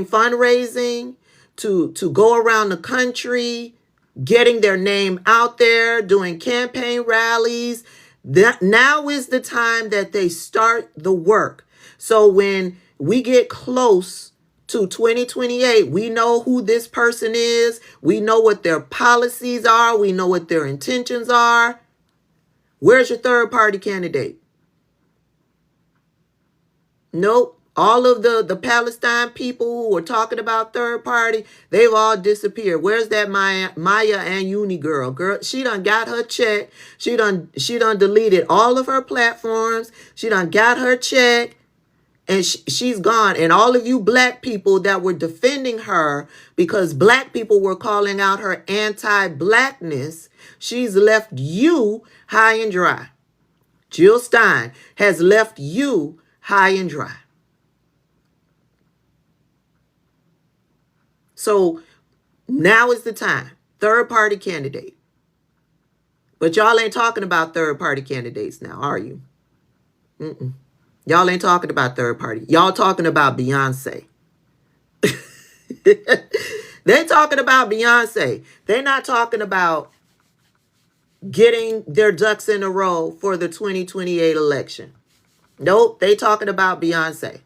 fundraising, to go around the country, getting their name out there, doing campaign rallies. Now is the time that they start the work. So when we get close to 2028, we know who this person is. We know what their policies are. We know what their intentions are. Where's your third party candidate? Nope. All of the Palestine people who were talking about third party, they've all disappeared. Where's that Maya Anyouni girl? Girl, she done got her check. She done deleted all of her platforms. She done got her check. And she's gone. And all of you black people that were defending her because black people were calling out her anti-blackness, she's left you high and dry. Jill Stein has left you high and dry. So now is the time. Third party candidate. But y'all ain't talking about third party candidates now, are you? Mm-mm. Y'all ain't talking about third party. Y'all talking about Beyonce. They're talking about Beyonce. They're not talking about getting their ducks in a row for the 2028 election. Nope, they talking about Beyonce.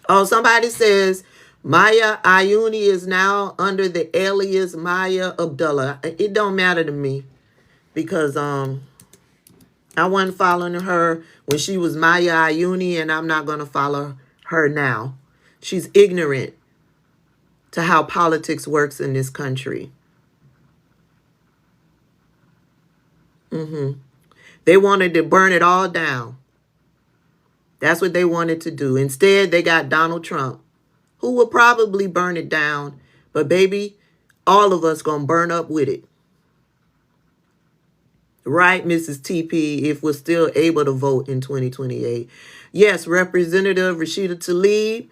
Oh, somebody says Maya Ayuni is now under the alias Maya Abdullah. It don't matter to me because I wasn't following her when she was Maya Ayuni, and I'm not going to follow her now. She's ignorant to how politics works in this country. They wanted to burn it all down. That's what they wanted to do. Instead, they got Donald Trump, who will probably burn it down. But baby, all of us gonna burn up with it. Right, Mrs. TP, if we're still able to vote in 2028. Yes, Representative Rashida Tlaib,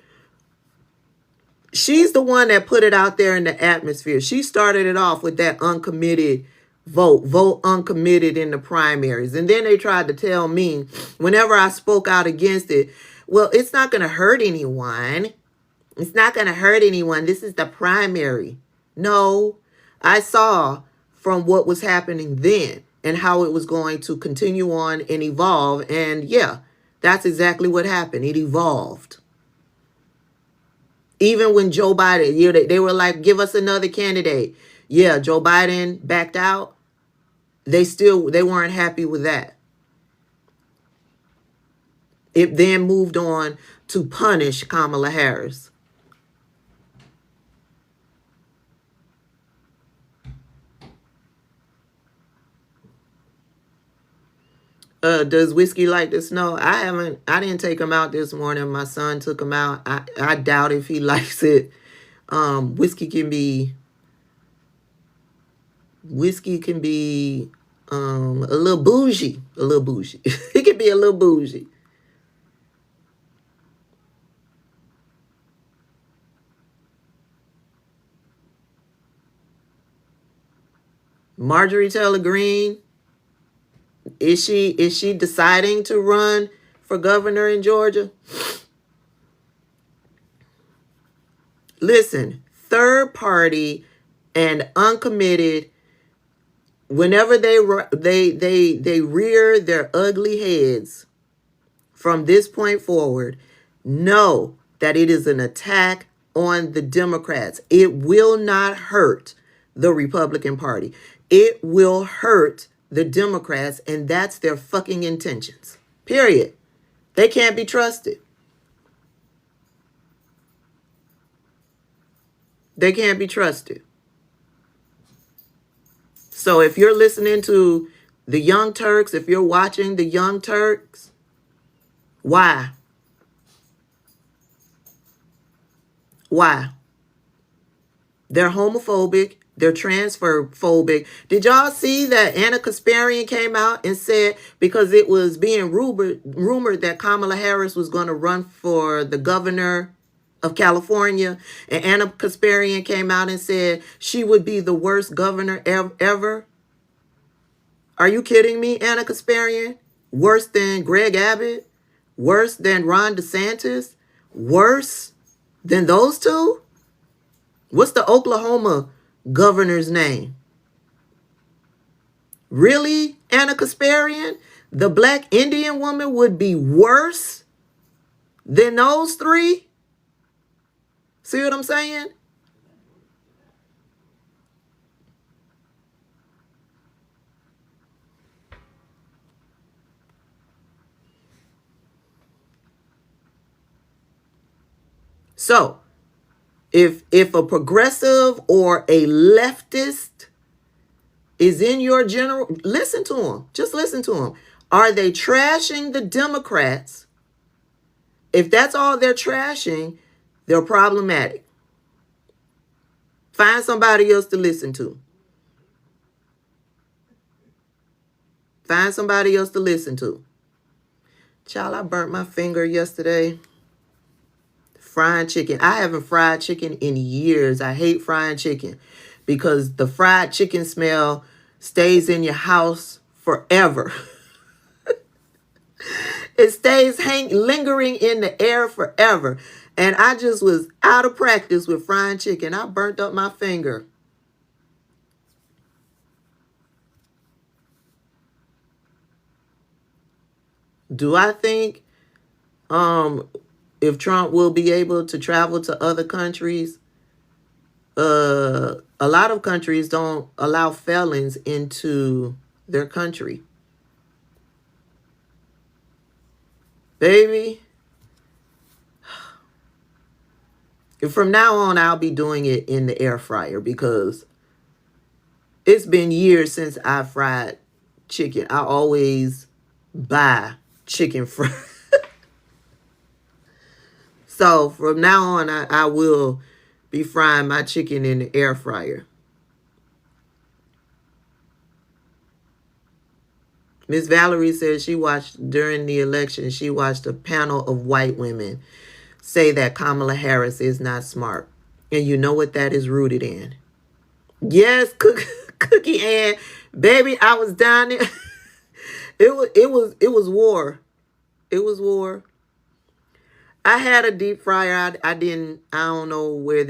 she's the one that put it out there in the atmosphere. She started it off with that uncommitted vote uncommitted in the primaries. And then they tried to tell me whenever I spoke out against it, well, it's not going to hurt anyone. It's not going to hurt anyone. This is the primary. No, I saw from what was happening then and how it was going to continue on and evolve. And yeah, that's exactly what happened. It evolved. Even when Joe Biden, they were like, give us another candidate. Yeah, Joe Biden backed out. They weren't happy with that. It then moved on to punish Kamala Harris. Does whiskey like the snow? I didn't take him out this morning. My son took him out. I doubt if he likes it. Whiskey can be a little bougie. It can be a little bougie. Marjorie Taylor Greene, is she deciding to run for governor in Georgia? Listen, third party and uncommitted, whenever they rear their ugly heads from this point forward, know that it is an attack on the Democrats. It will not hurt the Republican Party. It will hurt the Democrats, and that's their fucking intentions. Period. They can't be trusted. They can't be trusted. So if you're listening to the Young Turks, if you're watching the Young Turks, why? Why? They're homophobic. They're transphobic. Did y'all see that Anna Kasparian came out and said, because it was being rumored that Kamala Harris was going to run for the governor of California, and Anna Kasparian came out and said she would be the worst governor ever? Are you kidding me, Anna Kasparian? Worse than Greg Abbott? Worse than Ron DeSantis? Worse than those two? What's the Oklahoma governor's name? Really, Anna Kasparian? The black Indian woman would be worse than those three? See what I'm saying? So, if a progressive or a leftist is in your general, listen to them. Just listen to them. Are they trashing the Democrats? If that's all they're trashing, they're problematic. Find somebody else to listen to. Find somebody else to listen to. Child, I burnt my finger yesterday. Frying chicken. I haven't fried chicken in years. I hate frying chicken because the fried chicken smell stays in your house forever. It stays lingering in the air forever. And I just was out of practice with frying chicken. I burnt up my finger. Do I think if Trump will be able to travel to other countries? A lot of countries don't allow felons into their country. Baby, from now on, I'll be doing it in the air fryer because it's been years since I fried chicken. I always buy chicken fried. So from now on, I will be frying my chicken in the air fryer. Miss Valerie says she watched during the election, she watched a panel of white women say that Kamala Harris is not smart. And you know what that is rooted in. Yes, Cookie Ann, baby, I was down there. It was war. It was war. I had a deep fryer. I don't know where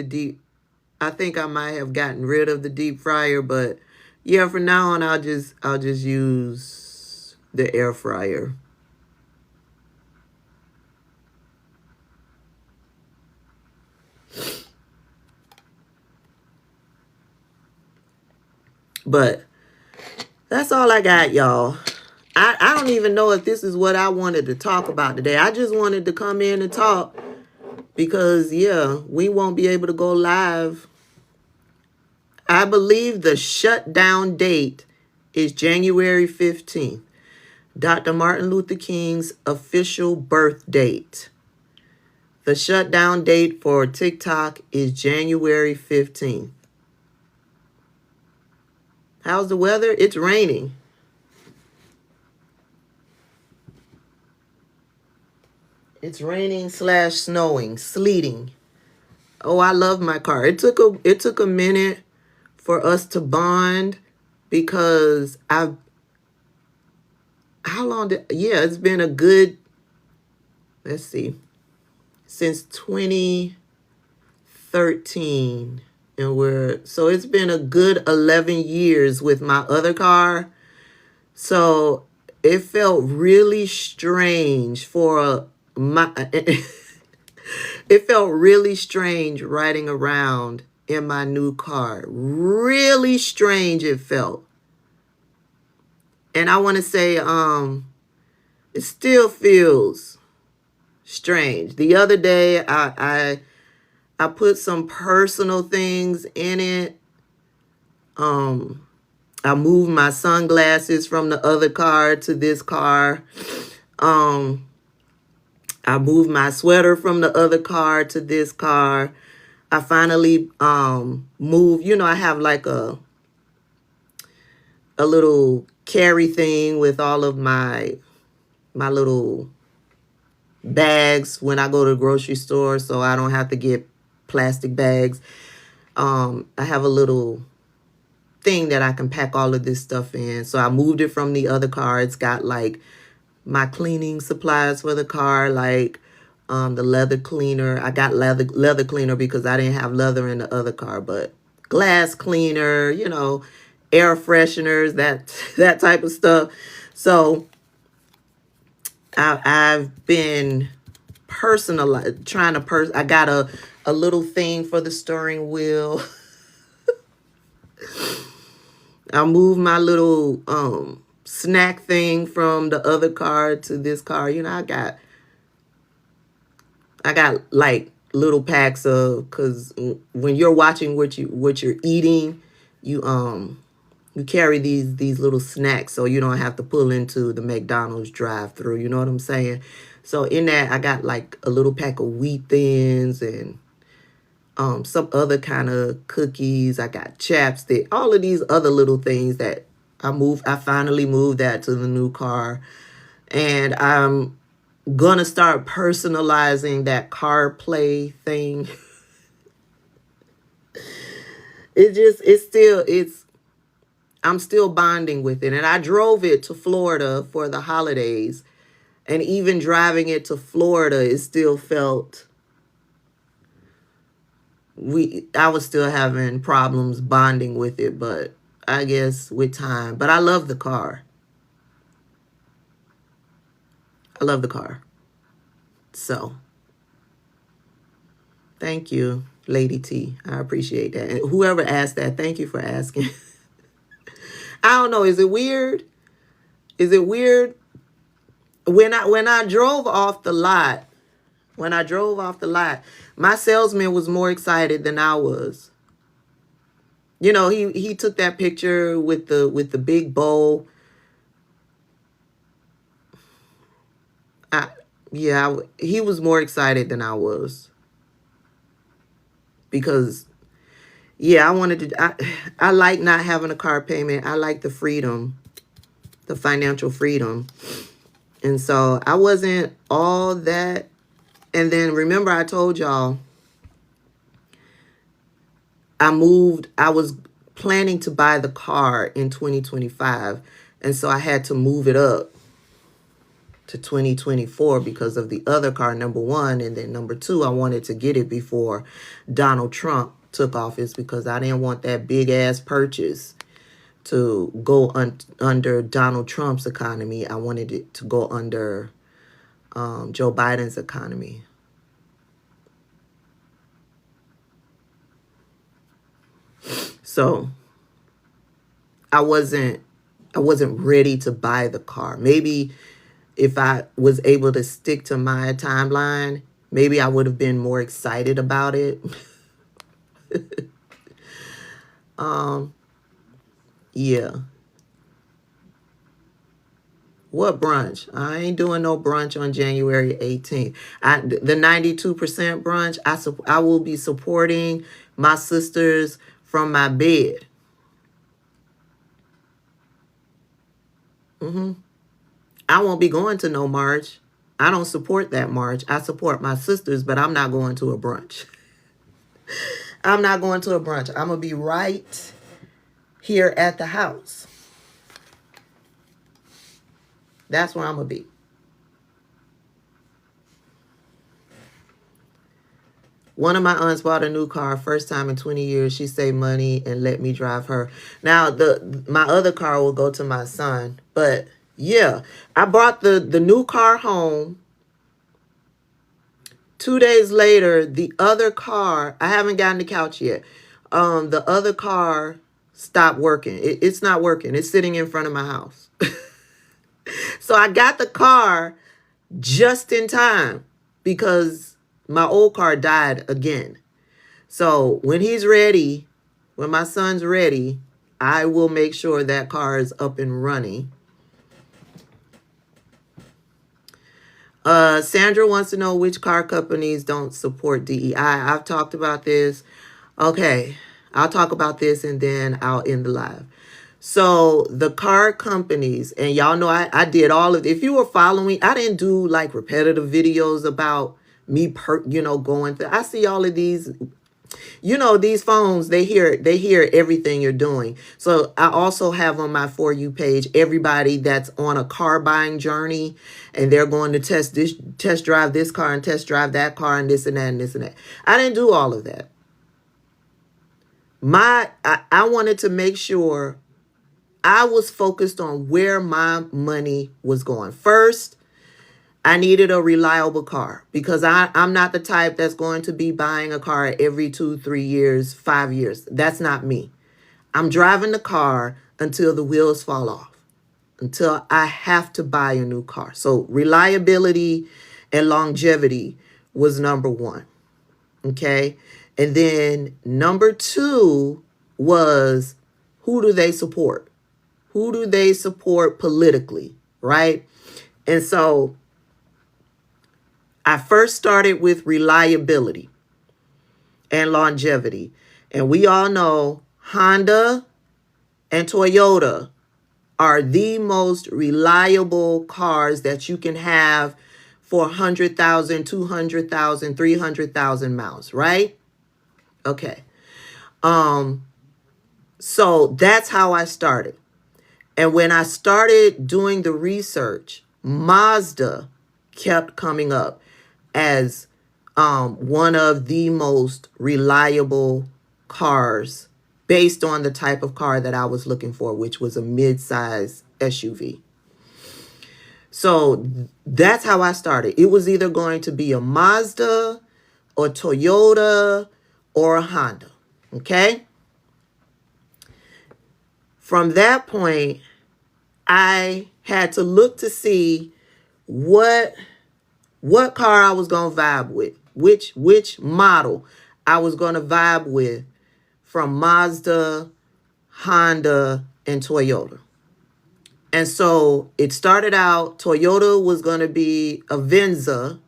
I think I might have gotten rid of the deep fryer, but yeah, from now on I'll just use the air fryer. But that's all I got, y'all. I don't even know if this is what I wanted to talk about today. I just wanted to come in and talk because, yeah, we won't be able to go live. I believe the shutdown date is January 15th. Dr. Martin Luther King's official birth date. The shutdown date for TikTok is January 15th. How's the weather? It's raining. It's raining / snowing, sleeting. Oh, I love my car. It took a minute for us to bond because how long it's been a good, let's see, since 2013. And so it's been a good 11 years with my other car. So it felt really strange it felt really strange riding around in my new car. Really strange it felt. And I want to say it still feels strange. The other day I put some personal things in it. I moved my sunglasses from the other car to this car. I moved my sweater from the other car to this car. I finally moved, I have like a little carry thing with all of my little bags when I go to the grocery store, so I don't have to get plastic bags. I have a little thing that I can pack all of this stuff in. So I moved it from the other car. It's got like my cleaning supplies for the car, like the leather cleaner. I got leather cleaner because I didn't have leather in the other car, but glass cleaner, air fresheners, that type of stuff. So I've been I got a little thing for the steering wheel. I moved my little snack thing from the other car to this car. I got like little packs of, because when you're watching what you're eating, you carry these little snacks so you don't have to pull into the McDonald's drive-through. You know what I'm saying? So in that, I got like a little pack of Wheat Thins and some other kind of cookies. I got chapstick, all of these other little things that I finally moved that to the new car. And I'm gonna start personalizing that CarPlay thing. I'm still bonding with it. And I drove it to Florida for the holidays. And even driving it to Florida, it still felt I was still having problems bonding with it, but I guess with time. But I love the car. I love the car. So, thank you, Lady T. I appreciate that. And whoever asked that, thank you for asking. I don't know. Is it weird? Is it weird? When I drove off the lot, my salesman was more excited than I was. He took that picture with the big bowl. He was more excited than I was. Because I like not having a car payment. I like the freedom, the financial freedom. And so I wasn't all that. And then remember I told y'all I was planning to buy the car in 2025. And so I had to move it up to 2024 because of the other car, number one. And then number two, I wanted to get it before Donald Trump took office because I didn't want that big ass purchase to go under Donald Trump's economy. I wanted it to go under Joe Biden's economy. So I wasn't ready to buy the car. Maybe if I was able to stick to my timeline, maybe I would have been more excited about it. Yeah. What brunch? I ain't doing no brunch on January 18th. The 92% brunch, I will be supporting my sisters from my bed. I won't be going to no march. I don't support that march. I support my sisters, but I'm not going to a brunch. I'm not going to a brunch. I'm going to be right here at the house. That's where I'm going to be. One of my aunts bought a new car, first time in 20 years. She saved money and let me drive her. Now, my other car will go to my son. But, yeah, I brought the new car home. 2 days later, the other car, I haven't gotten the couch yet. The other car stopped working. It's not working. It's sitting in front of my house. So I got the car just in time because my old car died again. So when he's ready, when my son's ready, I will make sure that car is up and running. Sandra wants to know which car companies don't support DEI. I've talked about this. Okay, I'll talk about this and then I'll end the live. So the car companies, and y'all know I did all of, if you were following, I didn't do like repetitive videos about me going through. I see all of these, these phones, they hear everything you're doing. So I also have on my For You page everybody that's on a car buying journey and they're going to test drive this car and test drive that car and this and that and this and that. I didn't do all of that. I wanted to make sure I was focused on where my money was going. First, I needed a reliable car because I'm not the type that's going to be buying a car every 2, 3 years, 5 years. That's not me. I'm driving the car until the wheels fall off, until I have to buy a new car. So reliability and longevity was number one. Okay. And then number two was, who do they support? Who do they support politically, right? And so I first started with reliability and longevity. And we all know Honda and Toyota are the most reliable cars that you can have for 100,000, 200,000, 300,000 miles, right? Okay. So that's how I started. And when I started doing the research, Mazda kept coming up as one of the most reliable cars based on the type of car that I was looking for, which was a mid-size SUV. So that's how I started. It was either going to be a Mazda or Toyota or a Honda. Okay? From that point, I had to look to see what car I was going to vibe with, which model I was going to vibe with from Mazda, Honda, and Toyota. And so it started out, Toyota was going to be a Venza.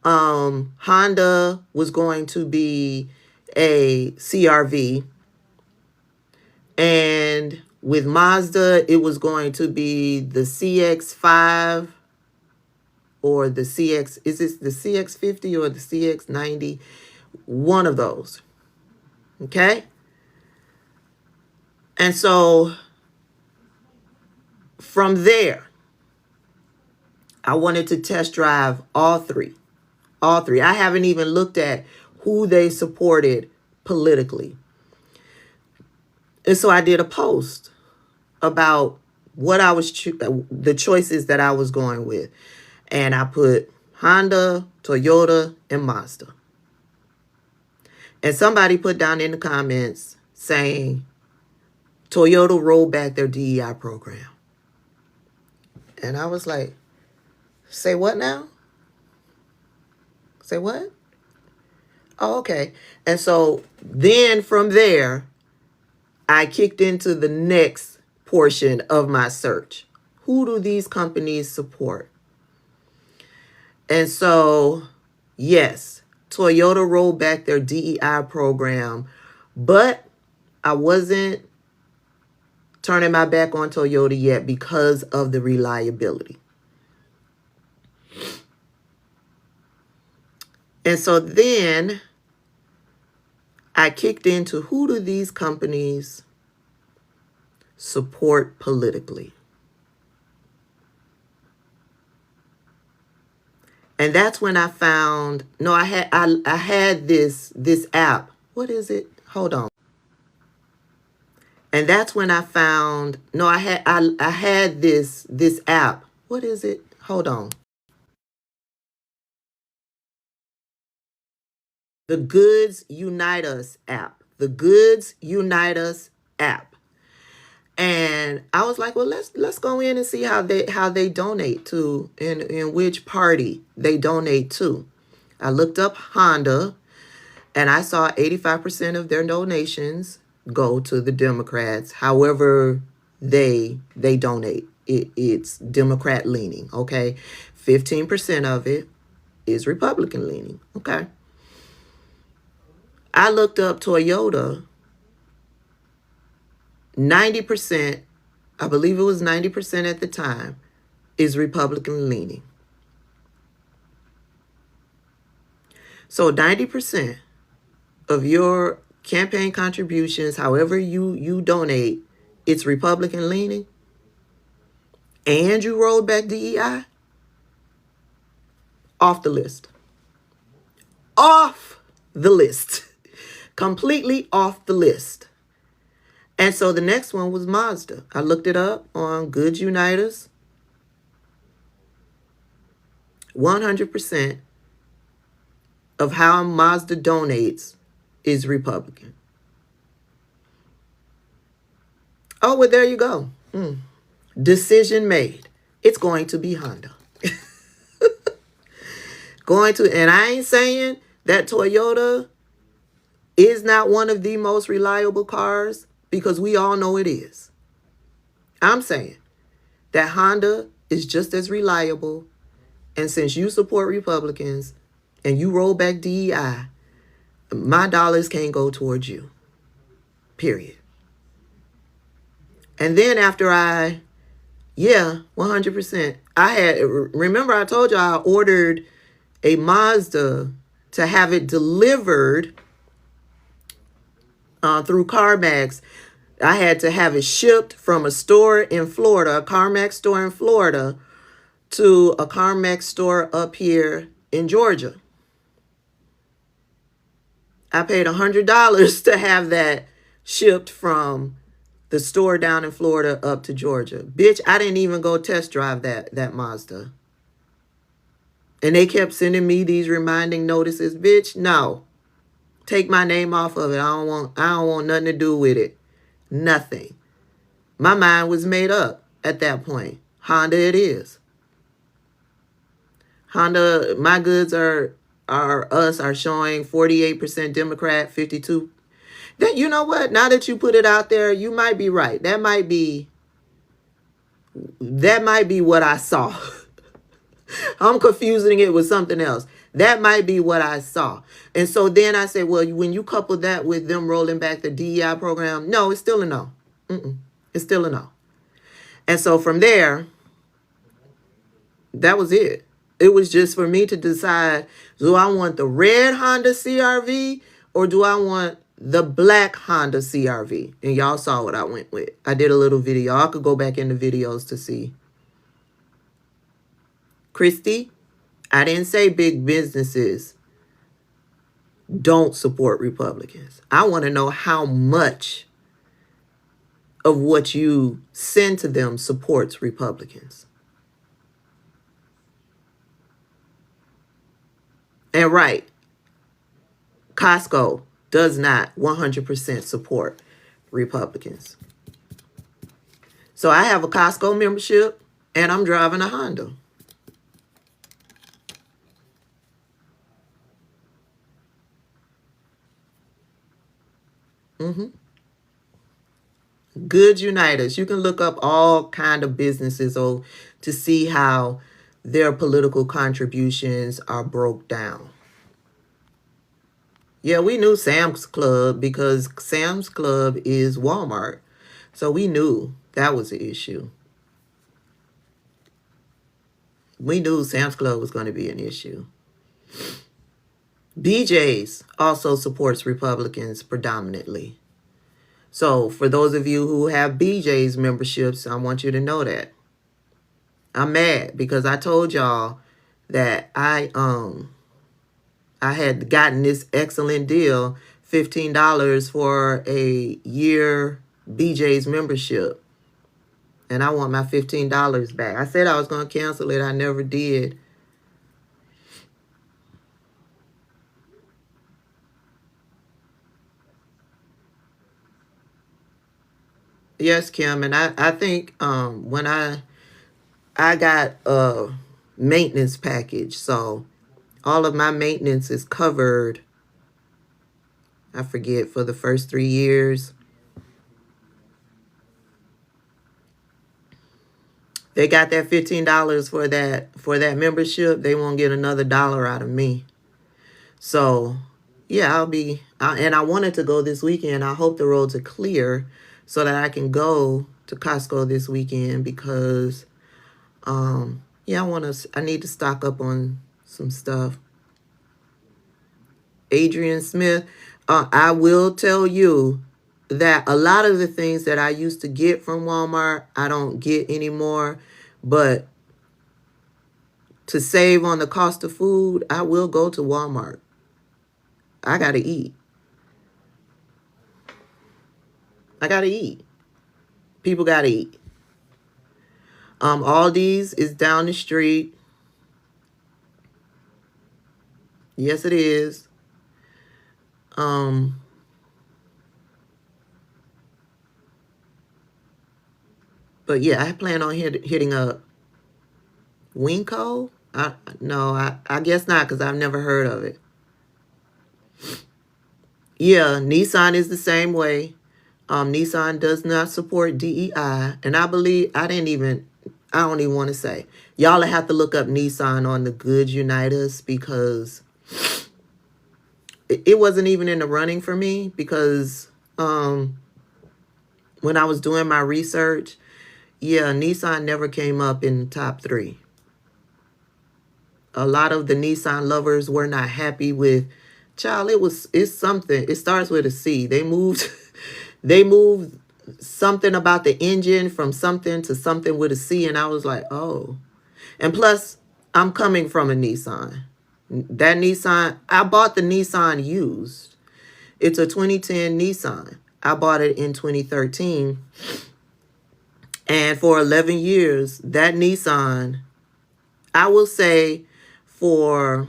Honda was going to be a CRV. And with Mazda, it was going to be the CX-5 or the CX, is it the CX-50 or the CX-90? One of those. Okay? And so from there, I wanted to test drive all three. All three. I haven't even looked at who they supported politically. And so I did a post about what I was, the choices that I was going with. And I put Honda, Toyota, and Mazda. And somebody put down in the comments saying Toyota rolled back their DEI program. And I was like, say what now? Say what? Oh, okay. And so then from there, I kicked into the next portion of my search. who do these companies support? And so, yes, Toyota rolled back their DEI program, but I wasn't turning my back on Toyota yet because of the reliability. And so then I kicked into who do these companies support politically? And that's when I found, no, I had this app. What is it? Hold on. And that's when I found, no, I had this app. What is it? Hold on. The Goods Unite Us app. The Goods Unite Us app. And I was like, well, let's go in and see how they donate to, in which party they donate to. I looked up Honda, and I saw 85% of their donations go to the Democrats. However, they donate. It's Democrat leaning, okay? 15% of it is Republican leaning, okay? I looked up Toyota. 90%, I believe it was 90% at the time, is Republican leaning. So 90% of your campaign contributions, however you donate, it's Republican leaning, and you rolled back DEI, off the list. Off the list. Completely off the list. And so the next one was Mazda. I looked it up on Goods Uniters. 100% of how Mazda donates is Republican. Oh, well, there you go. Decision made. It's going to be Honda. And I ain't saying that Toyota is not one of the most reliable cars, because we all know it is. I'm saying that Honda is just as reliable. And since you support Republicans and you roll back DEI, my dollars can't go towards you. Period. And then after 100%. Remember I told you I ordered a Mazda to have it delivered through CarMax. I had to have it shipped from a store in Florida, a CarMax store in Florida, to a CarMax store up here in Georgia. I paid $100 to have that shipped from the store down in Florida up to Georgia. Bitch, I didn't even go test drive that Mazda. And they kept sending me these reminding notices. Bitch, no. Take my name off of it. I don't want nothing to do with it. Nothing. My mind was made up at that point. Honda it is. Honda, my goods are showing 48% Democrat, 52. That, you know what? Now that you put it out there, you might be right. That might be what I saw. I'm confusing it with something else. That might be what I saw. And so then I said, well, when you couple that with them rolling back the DEI program, no, it's still a no. It's still a no. And so from there, that was it. It was just for me to decide, do I want the red Honda CRV or do I want the black Honda CRV? And y'all saw what I went with. I did a little video. I could go back in the videos to see. Christy, I didn't say big businesses don't support Republicans. I want to know how much of what you send to them supports Republicans. And right, Costco does not 100% support Republicans. So I have a Costco membership and I'm driving a Honda. Good Uniters. You can look up all kind of businesses to see how their political contributions are broke down. Yeah, we knew Sam's Club because Sam's Club is Walmart. So we knew that was the issue. We knew Sam's Club was going to be an issue. BJ's also supports Republicans predominantly. So for those of you who have BJ's memberships, I want you to know that. I'm mad because I told y'all that I had gotten this excellent deal, $15 for a year BJ's membership. And I want my $15 back. I said I was going to cancel it. I never did. Yes, Kim. And I think when I got a maintenance package. So all of my maintenance is covered. I forget, for the first 3 years. They got that $15 for that membership. They won't get another dollar out of me. So yeah, and I wanted to go this weekend. I hope the roads are clear so that I can go to Costco this weekend because yeah, I need to stock up on some stuff. Adrian Smith, I will tell you that a lot of the things that I used to get from Walmart, I don't get anymore. But to save on the cost of food, I will go to Walmart. I got to eat. I got to eat. People got to eat. Aldi's is down the street. Yes, it is. But yeah, I plan on hitting a Winco. I guess not because I've never heard of it. Yeah, Nissan is the same way. Nissan does not support DEI, and I don't even want to say. Y'all have to look up Nissan on the Good Uniters because it wasn't even in the running for me because when I was doing my research, yeah, Nissan never came up in the top 3. A lot of the Nissan lovers were not happy with, child, it's something. It starts with a C. They moved something about the engine from something to something with a C, and I was like, oh. And plus, I'm coming from a Nissan. That Nissan, I bought the Nissan used. It's a 2010 Nissan. I bought it in 2013. And for 11 years, that Nissan, I will say for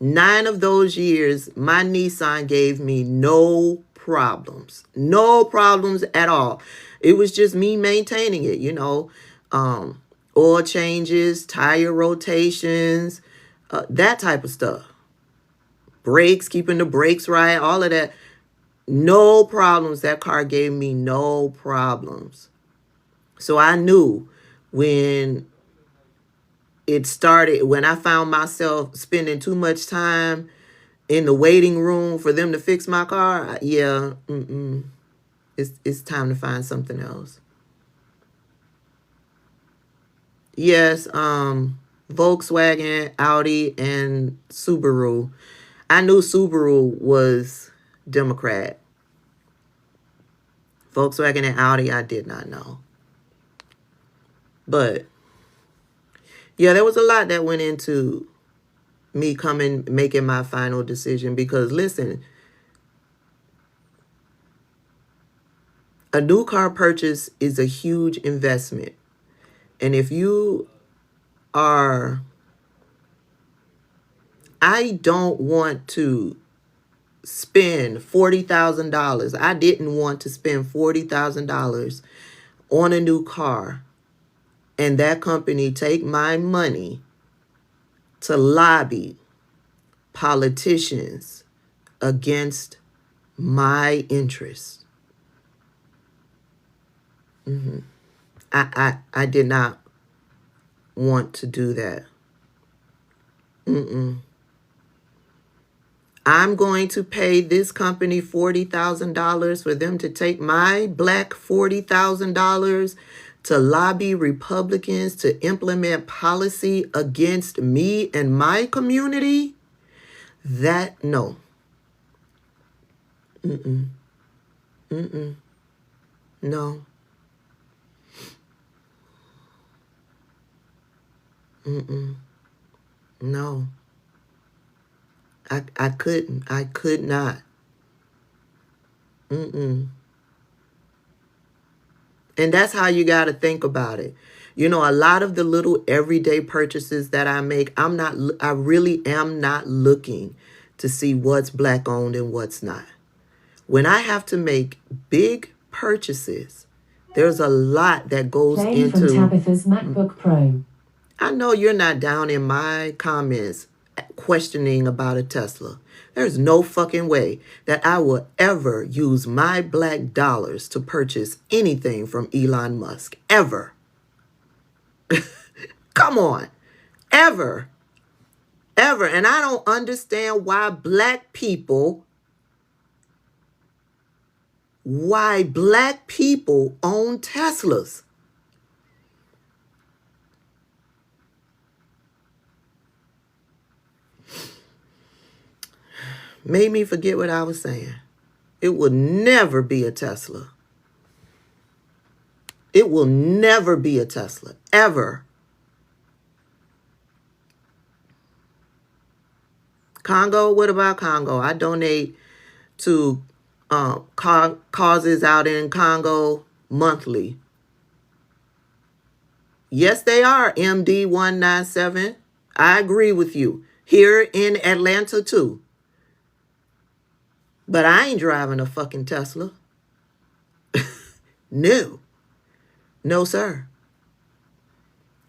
9 of those years, my Nissan gave me no problems. No problems at all. It was just me maintaining it, oil changes, tire rotations, that type of stuff. Brakes, keeping the brakes right, all of that. No problems. That car gave me no problems. So I knew when it started, when I found myself spending too much time in the waiting room for them to fix my car, yeah, it's time to find something else. Yes, Volkswagen, Audi, and Subaru. I knew Subaru was Democrat. Volkswagen and Audi, I did not know. But yeah, there was a lot that went into me making my final decision because listen, a new car purchase is a huge investment. And if you are, I don't want to spend $40,000. I didn't want to spend $40,000 on a new car and that company take my money to lobby politicians against my interests. I did not want to do that. I'm going to pay this company $40,000 for them to take my black $40,000 to lobby Republicans to implement policy against me and my community? That, no. No. No. I couldn't. I could not. And that's how you got to think about it. You know, a lot of the little everyday purchases that I make, I really am not looking to see what's black owned and what's not. When I have to make big purchases, there's a lot that goes Playing into from Tabitha's MacBook Pro. I know you're not down in my comments questioning about a Tesla. There's no fucking way that I will ever use my black dollars to purchase anything from Elon Musk. Ever. Come on. Ever. Ever. And I don't understand why black people own Teslas. Made me forget what I was saying. It will never be a Tesla. It will never be a Tesla. Ever. Congo, what about Congo? I donate to causes out in Congo monthly. Yes, they are, MD 197. I agree with you. Here in Atlanta, too. But I ain't driving a fucking Tesla. No. No, sir.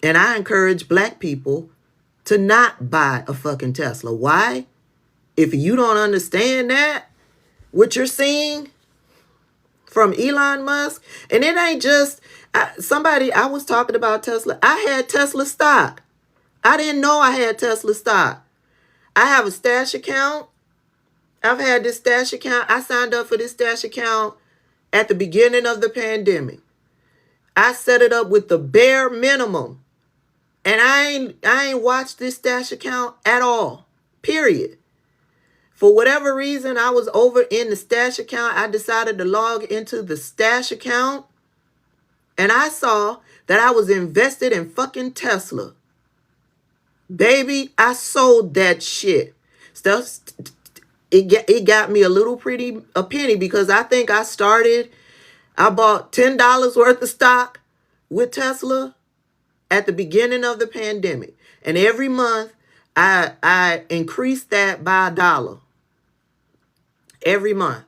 And I encourage black people to not buy a fucking Tesla. Why? If you don't understand that, what you're seeing from Elon Musk, and it ain't just, I was talking about Tesla. I had Tesla stock. I didn't know I had Tesla stock. I have a stash account. I've had this stash account. I signed up for this stash account at the beginning of the pandemic. I set it up with the bare minimum. And I ain't watched this stash account at all. Period. For whatever reason, I was over in the stash account. I decided to log into the stash account. And I saw that I was invested in fucking Tesla. Baby, I sold that shit. It got me a penny because I think I bought $10 worth of stock with Tesla at the beginning of the pandemic. And every month I increased that by $1 every month.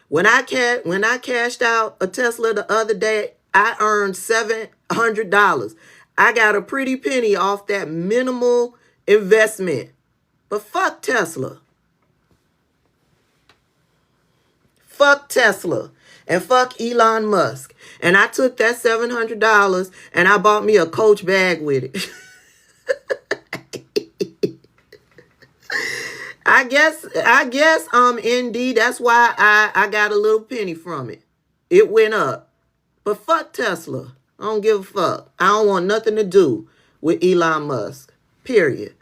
When I cashed out a Tesla the other day, I earned $700. I got a pretty penny off that minimal investment. But fuck Tesla. Fuck Tesla and fuck Elon Musk. And I took that $700 and I bought me a Coach bag with it. I guess, ND, that's why I got a little penny from it. It went up. But fuck Tesla. I don't give a fuck. I don't want nothing to do with Elon Musk. Period.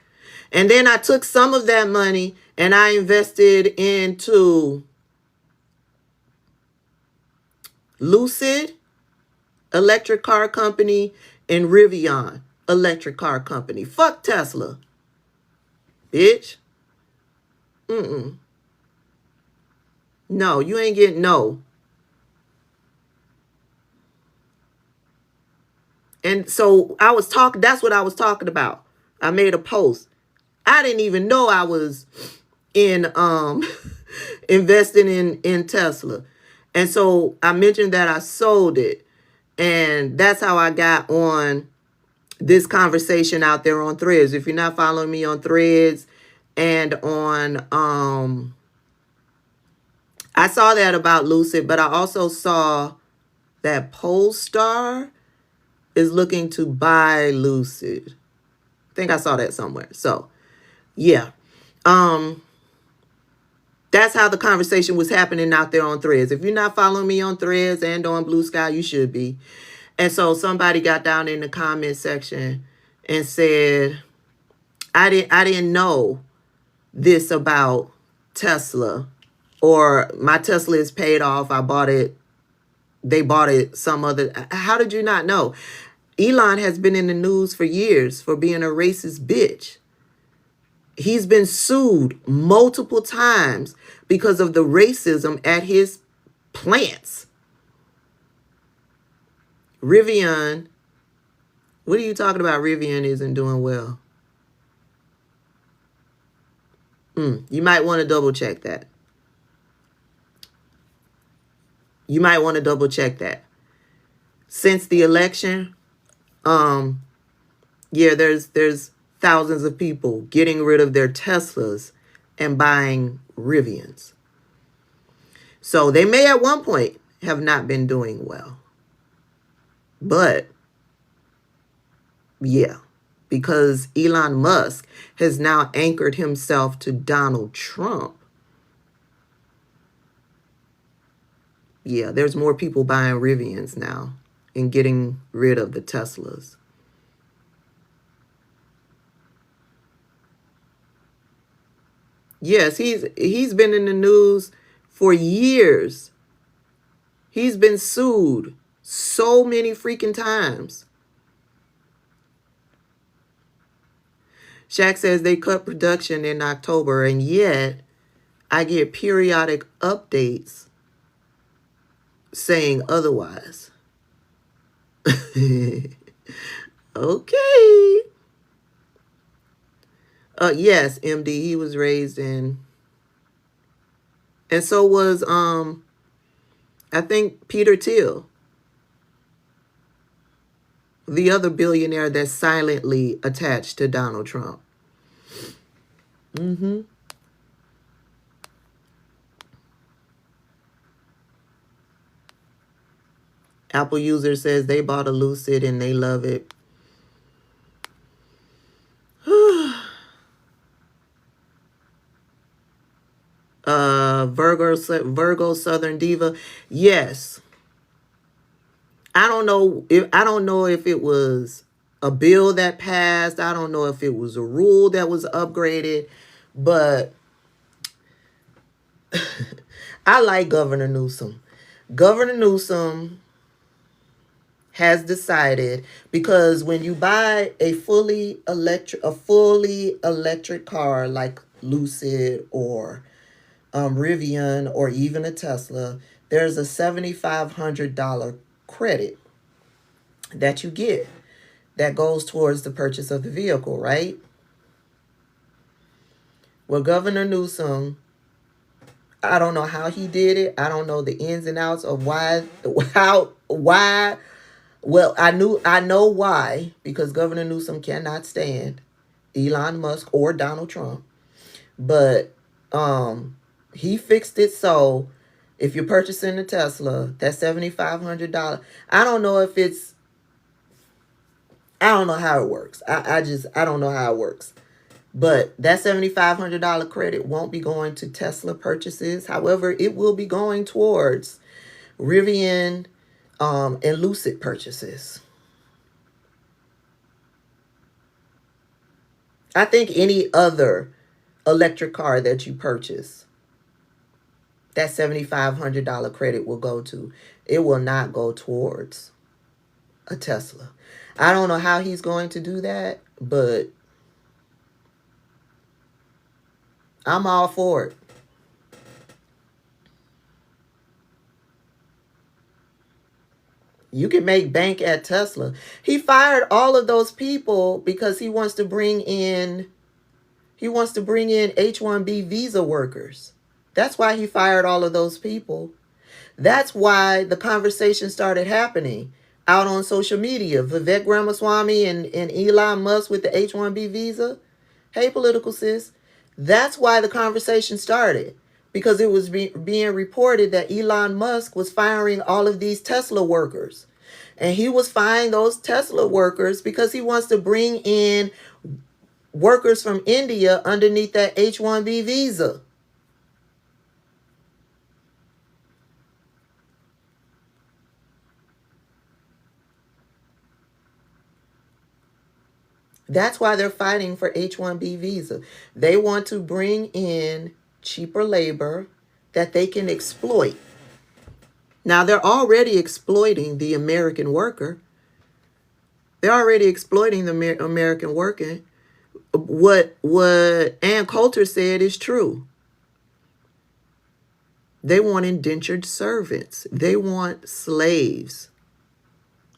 And then I took some of that money and I invested into Lucid electric car company and Rivian electric car company. Fuck Tesla. Bitch. No, you ain't getting no. And so that's what I was talking about. I made a post. I didn't even know I was in investing in Tesla. And so I mentioned that I sold it. And that's how I got on this conversation out there on Threads. If you're not following me on Threads and on, I saw that about Lucid, but I also saw that Polestar is looking to buy Lucid. I think I saw that somewhere. So, yeah. That's how the conversation was happening out there on Threads. If you're not following me on Threads and on Blue Sky, you should be. And so somebody got down in the comment section and said, I didn't know this about Tesla, or my Tesla is paid off. I bought it. They bought it some other. How did you not know? Elon has been in the news for years for being a racist bitch. He's been sued multiple times because of the racism at his plants. Rivian, what are you talking about? Rivian isn't doing well. You might want to double check that. You might want to double check that. Since the election, yeah, there's thousands of people getting rid of their Teslas and buying Rivians. So they may at one point have not been doing well. But, yeah, because Elon Musk has now anchored himself to Donald Trump. Yeah, there's more people buying Rivians now and getting rid of the Teslas. Yes, he's been in the news for years. He's been sued so many freaking times. Shaq says they cut production in October, and yet I get periodic updates saying otherwise. Okay. Yes, MD, he was raised in, and so was I think Peter Thiel, the other billionaire that's silently attached to Donald Trump. Apple user says they bought a Lucid and they love it. Virgo Southern Diva. Yes. I don't know if it was a bill that passed. I don't know if it was a rule that was upgraded, but I like Governor Newsom. Governor Newsom has decided, because when you buy a fully electric car like Lucid or Rivian or even a Tesla, there's a $7,500 credit that you get that goes towards the purchase of the vehicle, right? Well, Governor Newsom, I don't know how he did it. I don't know the ins and outs of why. Well, I know why, because Governor Newsom cannot stand Elon Musk or Donald Trump. But he fixed it so if you're purchasing a Tesla, that $7,500, I don't know how it works. I don't know how it works. But that $7,500 credit won't be going to Tesla purchases. However, it will be going towards Rivian and Lucid purchases. I think any other electric car that you purchase, that $7,500 credit will go to. It will not go towards a Tesla. I don't know how he's going to do that, but I'm all for it. You can make bank at Tesla. He fired all of those people because he wants to bring in H-1B visa workers. That's why he fired all of those people. That's why the conversation started happening out on social media. Vivek Ramaswamy and Elon Musk with the H-1B visa. Hey, political sis. That's why the conversation started. because it was being reported that Elon Musk was firing all of these Tesla workers. And he was firing those Tesla workers because he wants to bring in workers from India underneath that H-1B visa. That's why they're fighting for H-1B visa. They want to bring in cheaper labor that they can exploit. Now, they're already exploiting the American worker. They're already exploiting the American worker. What Ann Coulter said is true. They want indentured servants. They want slaves.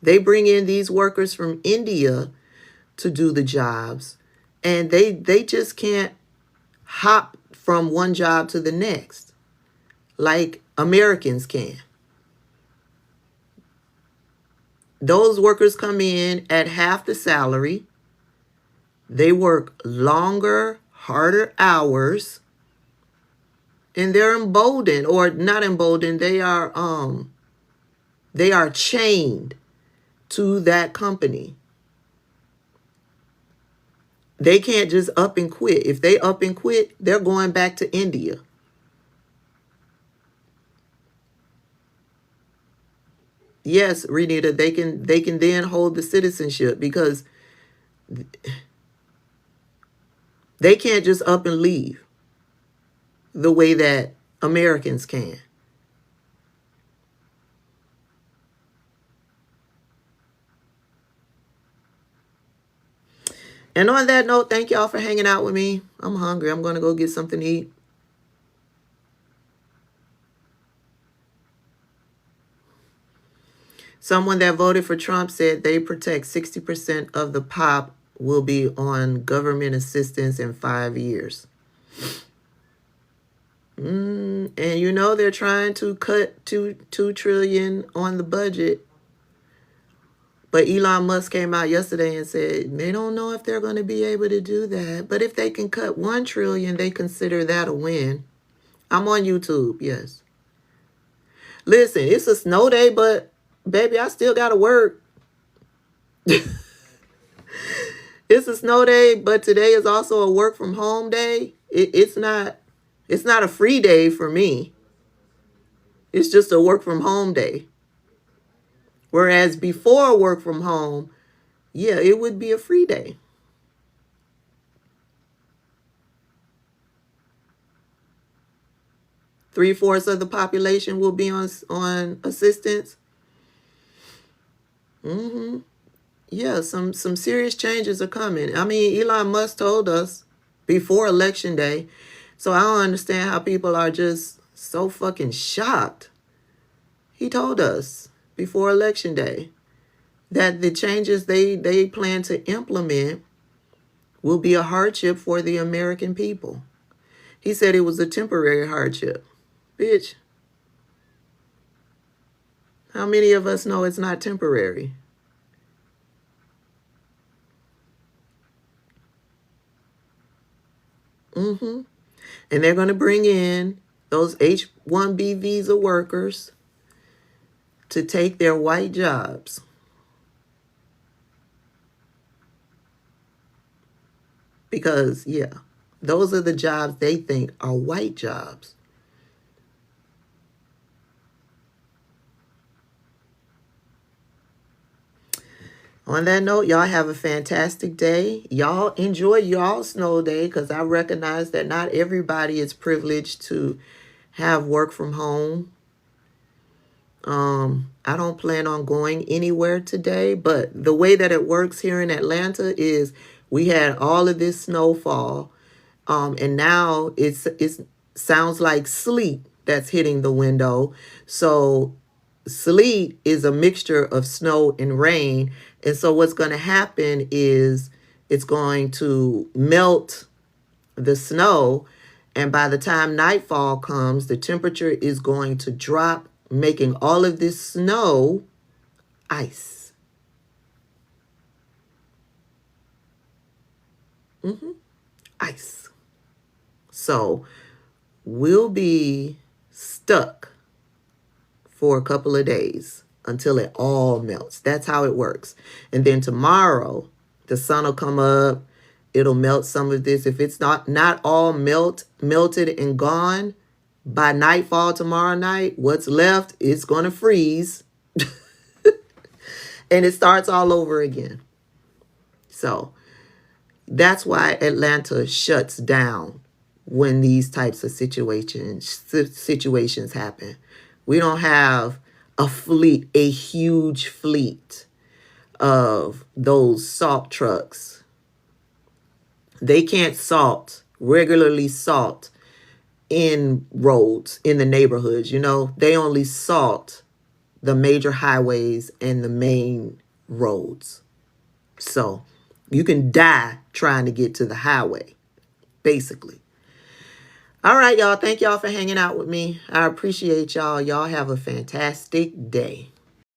They bring in these workers from India to do the jobs, and they just can't hop from one job to the next like Americans can. Those workers come in at half the salary. They work longer, harder hours, and they're emboldened, or not emboldened, they are chained to that company. They can't just up and quit. If they up and quit, they're going back to India. Yes, Renita, they can then hold the citizenship because they can't just up and leave the way that Americans can. And on that note, thank y'all for hanging out with me. I'm hungry. I'm going to go get something to eat. Someone that voted for Trump said they protect 60% of the pop will be on government assistance in 5 years. And you know they're trying to cut $2 trillion on the budget. But Elon Musk came out yesterday and said they don't know if they're going to be able to do that. But if they can cut $1 trillion, they consider that a win. I'm on YouTube, yes. Listen, it's a snow day, but baby, I still got to work. It's a snow day, but today is also a work from home day. It's not a free day for me. It's just a work from home day. Whereas before work from home, yeah, it would be a free day. Three-fourths of the population will be on assistance. Yeah, some serious changes are coming. I mean, Elon Musk told us before Election Day, so I don't understand how people are just so fucking shocked. He told us before Election Day that the changes they plan to implement will be a hardship for the American people. He said it was a temporary hardship. Bitch, how many of us know it's not temporary? And they're going to bring in those H-1B visa workers to take their white jobs. Because, yeah, those are the jobs they think are white jobs. On that note, y'all have a fantastic day. Y'all enjoy y'all snow day, because I recognize that not everybody is privileged to have work from home. I don't plan on going anywhere today, but the way that it works here in Atlanta is we had all of this snowfall, and now it sounds like sleet that's hitting the window. So sleet is a mixture of snow and rain. And so what's going to happen is it's going to melt the snow. And by the time nightfall comes, the temperature is going to drop, making all of this snow ice. Ice. So will be stuck for a couple of days until it all melts. That's how it works. And then tomorrow, the sun will come up. It'll melt some of this. If it's not all melted and gone by nightfall tomorrow night, what's left is going to freeze. And it starts all over again. So that's why Atlanta shuts down when these types of situations happen. We don't have a huge fleet of those salt trucks. They can't regularly salt in roads, in the neighborhoods. They only salt the major highways and the main roads. So you can die trying to get to the highway, basically. All right, y'all. Thank y'all for hanging out with me. I appreciate y'all. Y'all have a fantastic day.